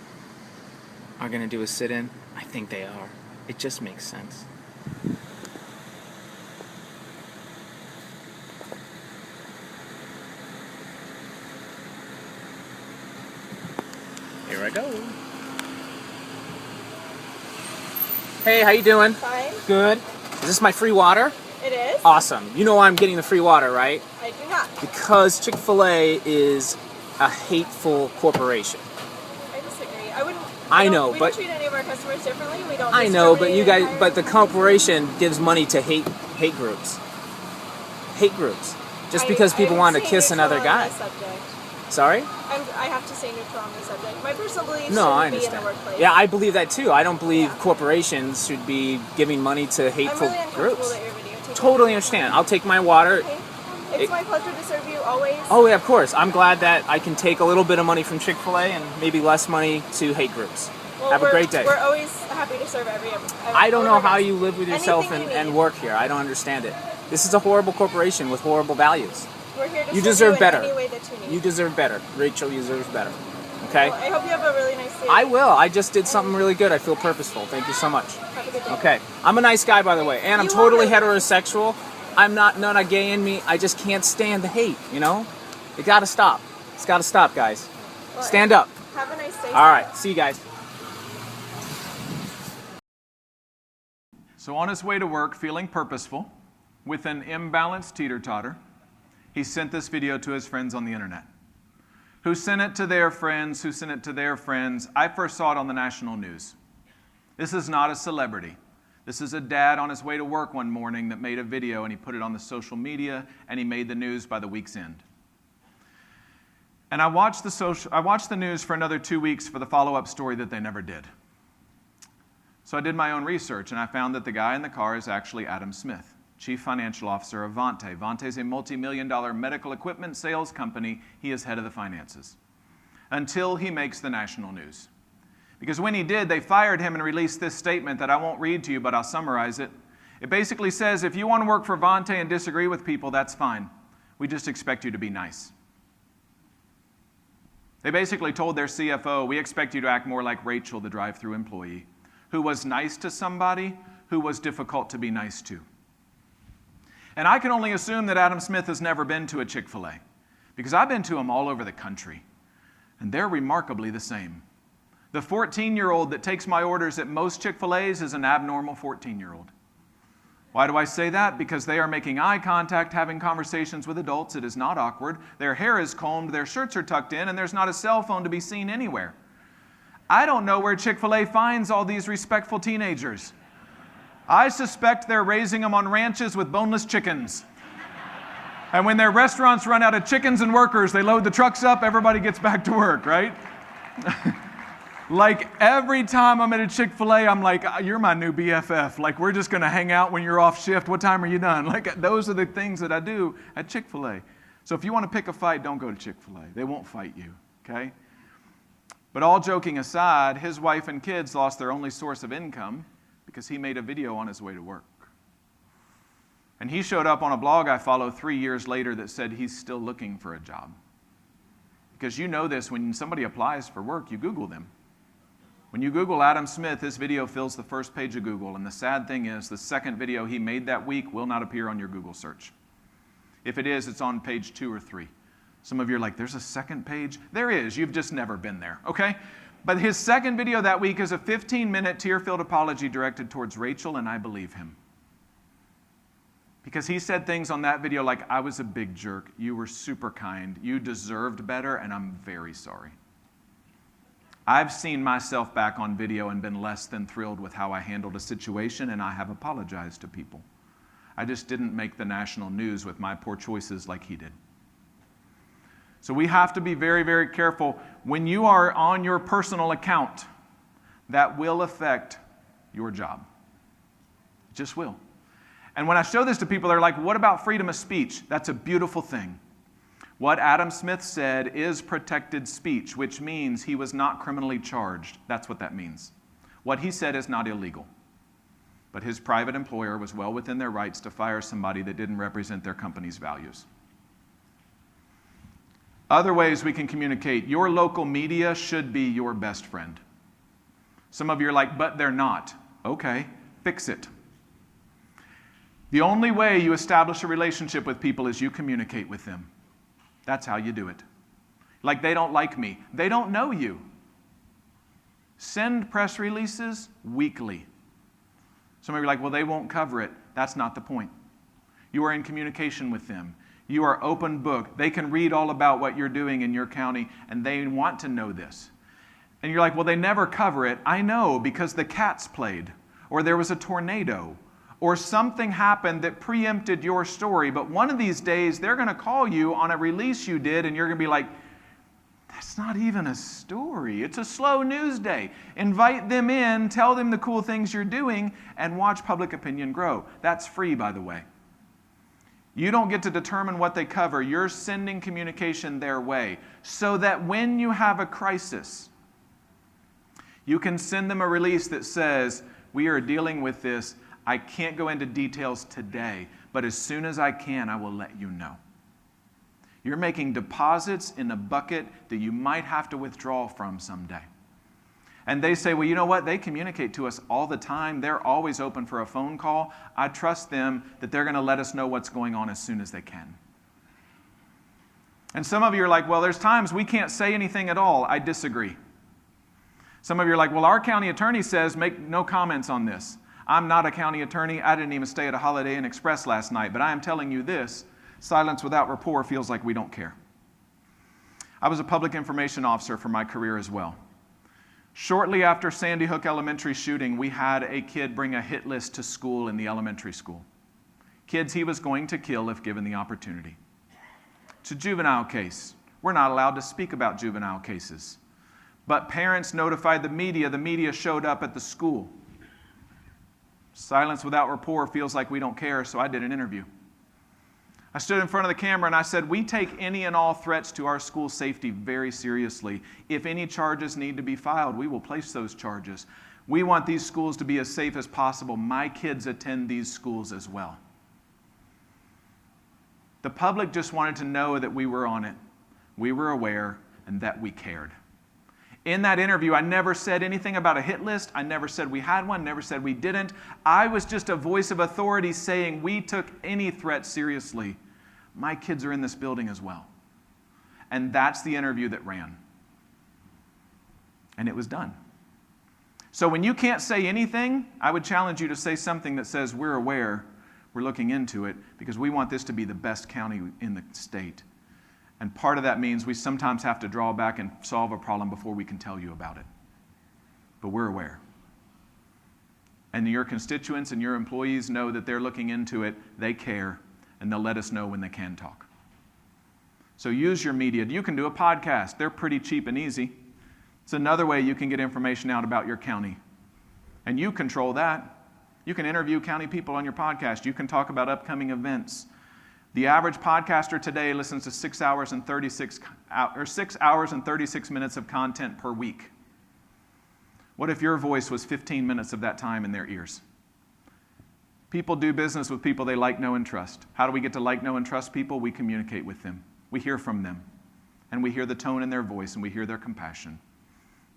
are going to do a sit-in. I think they are. It just makes sense. Here I go. Hey, how you doing? Fine. Good. Is this my free water? It is? Awesome. You know why I'm getting the free water, right? I do not. Because Chick-fil-A is a hateful corporation. I disagree. I know, we but don't treat any of our customers differently. We don't. I know, but discriminate but the entirely. corporation gives money to hate groups. Hate groups. Just because people want to kiss another guy. Sorry? I have to stay neutral on this subject. My personal beliefs No, I shouldn't be in the understand. workplace. Yeah, I believe that too. I don't believe Yeah. corporations should be giving money to I'm hateful really uncomfortable groups. that you're videotaping. Totally understand. I'll take my water. Okay. It's my pleasure to serve you always. Oh yeah, of course. I'm glad that I can take a little bit of money from Chick-fil-A and maybe less money to hate groups. Well, Have a great day. We're always happy to serve every I don't know all of our how guests. you live with yourself Anything you and need. work here. I don't understand it. This is a horrible corporation with horrible values. We're here to You serve deserve in better. any way that you need. You deserve better. Rachel deserves better. Okay? Well, I hope you have a really nice day. I will. I just did something really good. I feel purposeful. Thank you so much. Have a good day. Okay. I'm a nice guy, by the way, and I'm You totally are. heterosexual. I'm not a gay in me. I just can't stand the hate, you know? It gotta stop. It's gotta stop, guys. Well, Stand up. Have a nice day. All right. See you guys. So on his way to work, feeling purposeful, with an imbalanced teeter-totter, he sent this video to his friends on the internet, who sent it to their friends, who sent it to their friends. I first saw it on the national news. This is not a celebrity. This is a dad on his way to work one morning that made a video, and he put it on the social media, and he made the news by the week's end. And I watched the news for another 2 weeks for the follow-up story that they never did. So I did my own research, and I found that the guy in the car is actually Adam Smith, Chief Financial Officer of Vante. Vante is a multi-million-dollar medical equipment sales company. He is head of the finances until he makes the national news. Because when he did, they fired him and released this statement that I won't read to you, but I'll summarize it. It basically says, if you want to work for Vante and disagree with people, that's fine. We just expect you to be nice. They basically told their CFO, we expect you to act more like Rachel, the drive-thru employee, who was nice to somebody who was difficult to be nice to. And I can only assume that Adam Smith has never been to a Chick-fil-A, because I've been to them all over the country, and they're remarkably the same. The 14-year-old that takes my orders at most Chick-fil-A's is an abnormal 14-year-old. Why do I say that? Because they are making eye contact, having conversations with adults. It is not awkward. Their hair is combed, their shirts are tucked in, and there's not a cell phone to be seen anywhere. I don't know where Chick-fil-A finds all these respectful teenagers. I suspect they're raising them on ranches with boneless chickens. And when their restaurants run out of chickens and workers, they load the trucks up, everybody gets back to work, right? Like every time I'm at a Chick-fil-A, I'm like, you're my new BFF. Like, we're just going to hang out when you're off shift. What time are you done? Like, those are the things that I do at Chick-fil-A. So if you want to pick a fight, don't go to Chick-fil-A. They won't fight you, okay? But all joking aside, his wife and kids lost their only source of income because he made a video on his way to work. And he showed up on a blog I follow 3 years later that said he's still looking for a job. Because you know this, when somebody applies for work, you Google them. When you Google Adam Smith, his video fills the first page of Google. And the sad thing is, the second video he made that week will not appear on your Google search. If it is, it's on page 2 or 3. Some of you are like, there's a second page? There is. You've just never been there, okay? But his second video that week is a 15-minute tear-filled apology directed towards Rachel, and I believe him. Because he said things on that video like, I was a big jerk, you were super kind, you deserved better, and I'm very sorry. I've seen myself back on video and been less than thrilled with how I handled a situation, and I have apologized to people. I just didn't make the national news with my poor choices like he did. So we have to be very, very careful. When you are on your personal account, that will affect your job. It just will. And when I show this to people, they're like, what about freedom of speech? That's a beautiful thing. What Adam Smith said is protected speech, which means he was not criminally charged. That's what that means. What he said is not illegal. But his private employer was well within their rights to fire somebody that didn't represent their company's values. Other ways we can communicate. Your local media should be your best friend. Some of you are like, but they're not. Okay, fix it. The only way you establish a relationship with people is you communicate with them. That's how you do it. Like, they don't like me. They don't know you. Send press releases weekly. Some of you are like, well, they won't cover it. That's not the point. You are in communication with them. You are open book. They can read all about what you're doing in your county, and they want to know this. And you're like, well, they never cover it. I know, because the Cats played, or there was a tornado, or something happened that preempted your story. But one of these days, they're going to call you on a release you did, and you're going to be like, that's not even a story. It's a slow news day. Invite them in, tell them the cool things you're doing, and watch public opinion grow. That's free, by the way. You don't get to determine what they cover. You're sending communication their way so that when you have a crisis, you can send them a release that says, we are dealing with this. I can't go into details today, but as soon as I can, I will let you know. You're making deposits in a bucket that you might have to withdraw from someday. And they say, well, you know what? They communicate to us all the time. They're always open for a phone call. I trust them that they're going to let us know what's going on as soon as they can. And some of you are like, well, there's times we can't say anything at all. I disagree. Some of you are like, well, our county attorney says make no comments on this. I'm not a county attorney. I didn't even stay at a Holiday Inn Express last night. But I am telling you this, silence without rapport feels like we don't care. I was a public information officer for my career as well. Shortly after Sandy Hook Elementary shooting, we had a kid bring a hit list to school in the elementary school. Kids he was going to kill if given the opportunity. It's a juvenile case. We're not allowed to speak about juvenile cases. But parents notified the media showed up at the school. Silence without rapport feels like we don't care, so I did an interview. I stood in front of the camera and I said, we take any and all threats to our school safety very seriously. If any charges need to be filed, we will place those charges. We want these schools to be as safe as possible. My kids attend these schools as well. The public just wanted to know that we were on it, we were aware, and that we cared. In that interview, I never said anything about a hit list. I never said we had one, never said we didn't. I was just a voice of authority saying we took any threat seriously. My kids are in this building as well. And that's the interview that ran. And it was done. So when you can't say anything, I would challenge you to say something that says we're aware, we're looking into it, because we want this to be the best county in the state. And part of that means we sometimes have to draw back and solve a problem before we can tell you about it. But we're aware. And your constituents and your employees know that they're looking into it, they care, and they'll let us know when they can talk. So use your media. You can do a podcast. They're pretty cheap and easy. It's another way you can get information out about your county. And you control that. You can interview county people on your podcast. You can talk about upcoming events. The average podcaster today listens to 6 hours and 36 minutes of content per week. What if your voice was 15 minutes of that time in their ears? People do business with people they like, know, and trust. How do we get to like, know, and trust people? We communicate with them. We hear from them. And we hear the tone in their voice, and we hear their compassion.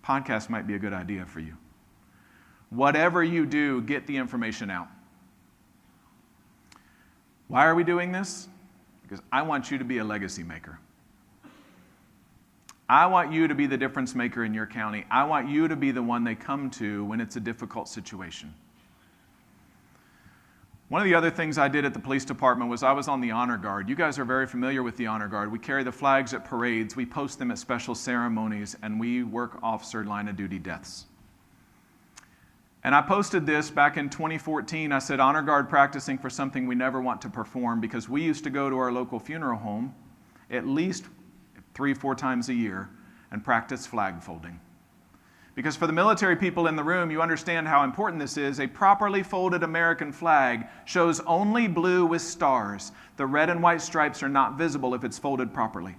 Podcast might be a good idea for you. Whatever you do, get the information out. Why are we doing this? Because I want you to be a legacy maker. I want you to be the difference maker in your county. I want you to be the one they come to when it's a difficult situation. One of the other things I did at the police department was I was on the honor guard. You guys are very familiar with the honor guard. We carry the flags at parades, we post them at special ceremonies, and we work officer line of duty deaths. And I posted this back in 2014. I said, honor guard practicing for something we never want to perform, because we used to go to our local funeral home at least 3-4 times a year and practice flag folding. Because for the military people in the room, you understand how important this is. A properly folded American flag shows only blue with stars. The red and white stripes are not visible if it's folded properly.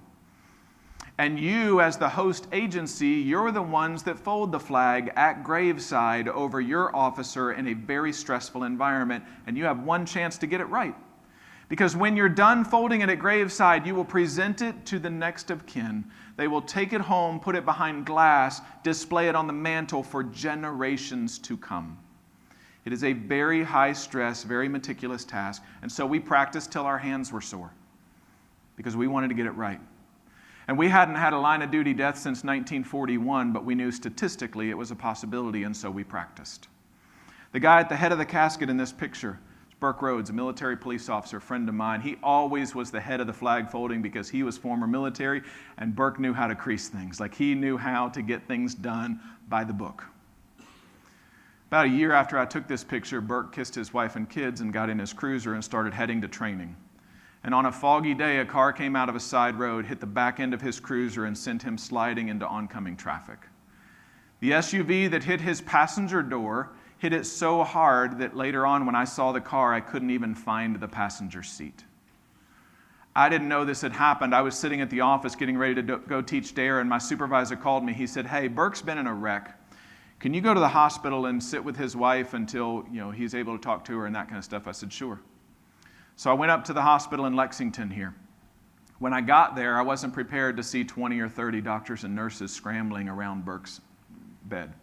And you, as the host agency, you're the ones that fold the flag at graveside over your officer in a very stressful environment, and you have one chance to get it right. Because when you're done folding it at graveside, you will present it to the next of kin. They will take it home, put it behind glass, display it on the mantle for generations to come. It is a very high stress, very meticulous task, and so we practiced till our hands were sore because we wanted to get it right. And we hadn't had a line of duty death since 1941, but we knew statistically it was a possibility, and so we practiced. The guy at the head of the casket in this picture is Burke Rhodes, a military police officer, a friend of mine. He always was the head of the flag folding because he was former military, and Burke knew how to crease things. Like, he knew how to get things done by the book. About a year after I took this picture, Burke kissed his wife and kids and got in his cruiser and started heading to training. And on a foggy day, a car came out of a side road, hit the back end of his cruiser, and sent him sliding into oncoming traffic. The SUV that hit his passenger door hit it so hard that later on when I saw the car, I couldn't even find the passenger seat. I didn't know this had happened. I was sitting at the office getting ready to go teach DARE, and my supervisor called me. He said, "Hey, Burke's been in a wreck. Can you go to the hospital and sit with his wife until he's able to talk to her and that kind of stuff?" I said, "Sure." So I went up to the hospital in Lexington here. When I got there, I wasn't prepared to see 20 or 30 doctors and nurses scrambling around Burke's bed.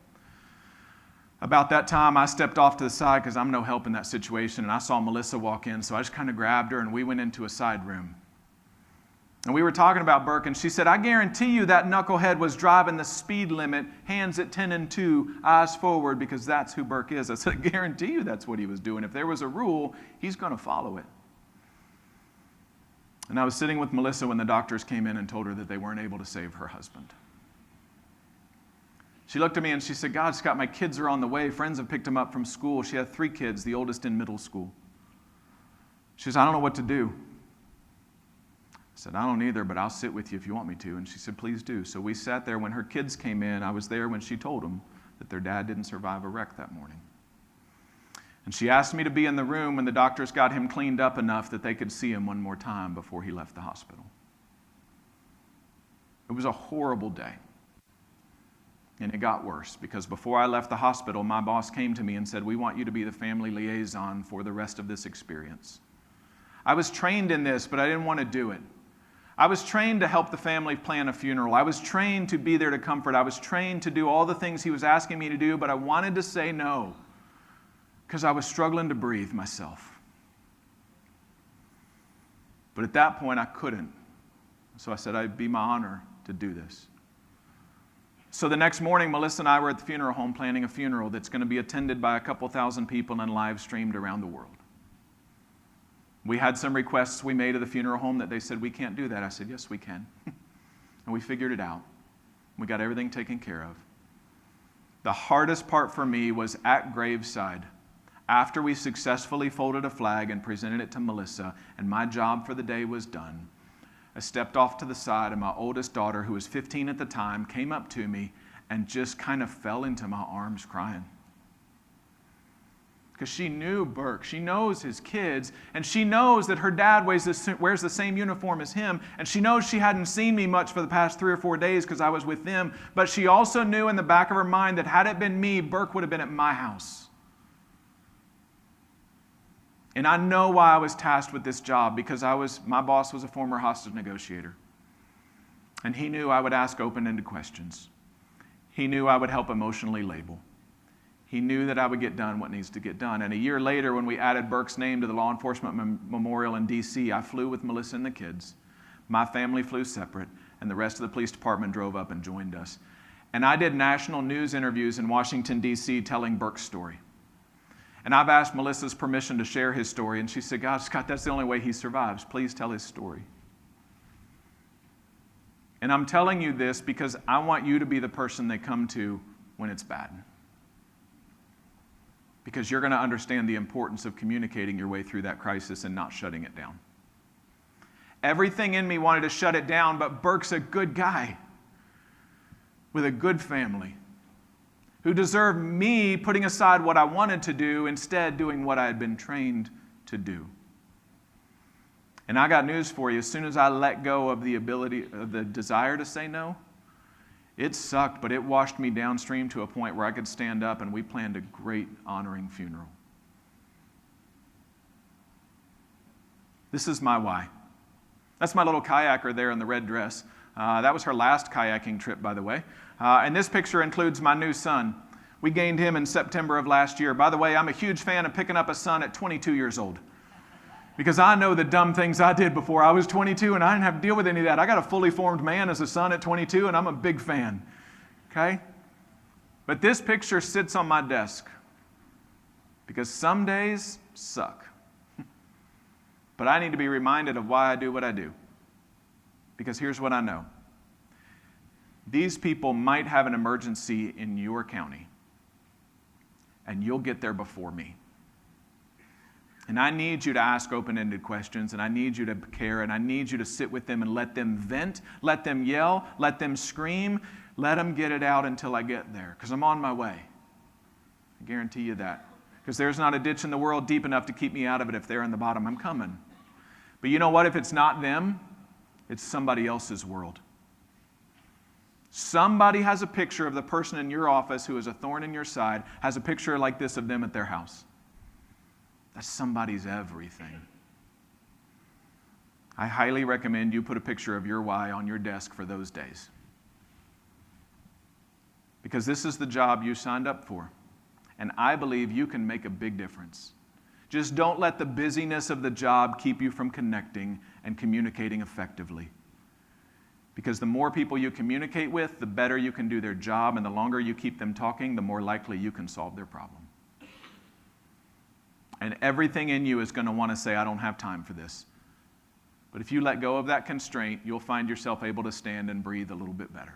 About that time, I stepped off to the side because I'm no help in that situation, and I saw Melissa walk in, so I just kind of grabbed her, and we went into a side room. And we were talking about Burke, and she said, "I guarantee you that knucklehead was driving the speed limit, hands at 10 and 2, eyes forward, because that's who Burke is." I said, "I guarantee you that's what he was doing. If there was a rule, he's going to follow it." And I was sitting with Melissa when the doctors came in and told her that they weren't able to save her husband. She looked at me and she said, "God, Scott, my kids are on the way. Friends have picked them up from school." She had 3 kids, the oldest in middle school. She says, "I don't know what to do." I said, "I don't either, but I'll sit with you if you want me to." And she said, "Please do." So we sat there. When her kids came in, I was there when she told them that their dad didn't survive a wreck that morning. And she asked me to be in the room when the doctors got him cleaned up enough that they could see him one more time before he left the hospital. It was a horrible day. And it got worse, because before I left the hospital, my boss came to me and said, "We want you to be the family liaison for the rest of this experience." I was trained in this, but I didn't want to do it. I was trained to help the family plan a funeral. I was trained to be there to comfort. I was trained to do all the things he was asking me to do, but I wanted to say no, because I was struggling to breathe myself. But at that point, I couldn't. So I said, "It'd be my honor to do this." So the next morning, Melissa and I were at the funeral home planning a funeral that's going to be attended by a couple thousand people and live streamed around the world. We had some requests we made of the funeral home that they said, "We can't do that." I said, "Yes, we can." And we figured it out. We got everything taken care of. The hardest part for me was at graveside. After we successfully folded a flag and presented it to Melissa, and my job for the day was done, I stepped off to the side, and my oldest daughter, who was 15 at the time, came up to me and just kind of fell into my arms crying. Because she knew Burke. She knows his kids, and she knows that her dad wears the same uniform as him, and she knows she hadn't seen me much for the past 3 or 4 days because I was with them, but she also knew in the back of her mind that had it been me, Burke would have been at my house. And I know why I was tasked with this job, because my boss was a former hostage negotiator. And he knew I would ask open-ended questions. He knew I would help emotionally label. He knew that I would get done what needs to get done. And a year later, when we added Burke's name to the Law Enforcement Memorial in D.C., I flew with Melissa and the kids. My family flew separate, and the rest of the police department drove up and joined us. And I did national news interviews in Washington, D.C., telling Burke's story. And I've asked Melissa's permission to share his story, and she said, "God, Scott, that's the only way he survives. Please tell his story." And I'm telling you this because I want you to be the person they come to when it's bad. Because you're going to understand the importance of communicating your way through that crisis and not shutting it down. Everything in me wanted to shut it down, but Burke's a good guy with a good family who deserved me putting aside what I wanted to do, instead doing what I had been trained to do. And I got news for you. As soon as I let go of the desire to say no, it sucked, but it washed me downstream to a point where I could stand up, and we planned a great honoring funeral. This is my why. That's my little kayaker there in the red dress. That was her last kayaking trip, by the way. And this picture includes my new son. We gained him in September of last year. By the way, I'm a huge fan of picking up a son at 22 years old. Because I know the dumb things I did before I was 22, and I didn't have to deal with any of that. I got a fully formed man as a son at 22, and I'm a big fan. Okay? But this picture sits on my desk because some days suck. But I need to be reminded of why I do what I do. Because here's what I know. These people might have an emergency in your county, and you'll get there before me. And I need you to ask open-ended questions, and I need you to care, and I need you to sit with them and let them vent, let them yell, let them scream, let them get it out until I get there, because I'm on my way. I guarantee you that. Because there's not a ditch in the world deep enough to keep me out of it. If they're in the bottom, I'm coming. But you know what? If it's not them, it's somebody else's world. Somebody has a picture of the person in your office who is a thorn in your side, has a picture like this of them at their house. That's somebody's everything. I highly recommend you put a picture of your why on your desk for those days. Because this is the job you signed up for. And I believe you can make a big difference. Just don't let the busyness of the job keep you from connecting and communicating effectively. Because the more people you communicate with, the better you can do their job, and the longer you keep them talking, the more likely you can solve their problem. And everything in you is going to want to say, I don't have time for this. But if you let go of that constraint, you'll find yourself able to stand and breathe a little bit better.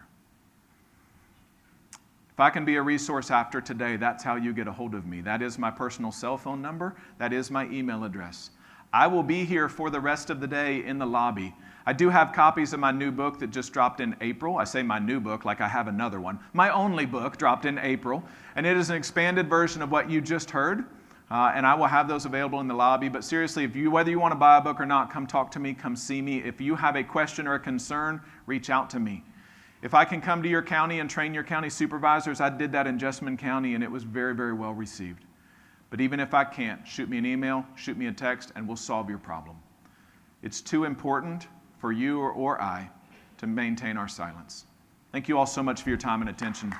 If I can be a resource after today, that's how you get a hold of me. That is my personal cell phone number. That is my email address. I will be here for the rest of the day in the lobby. I do have copies of my new book that just dropped in April. I say my new book like I have another one. My only book dropped in April, and it is an expanded version of what you just heard. And I will have those available in the lobby. But seriously, whether you want to buy a book or not, come talk to me, come see me. If you have a question or a concern, reach out to me. If I can come to your county and train your county supervisors, I did that in Jessamine County, and it was very, very well received. But even if I can't, shoot me an email, shoot me a text, and we'll solve your problem. It's too important for you or I to maintain our silence. Thank you all so much for your time and attention.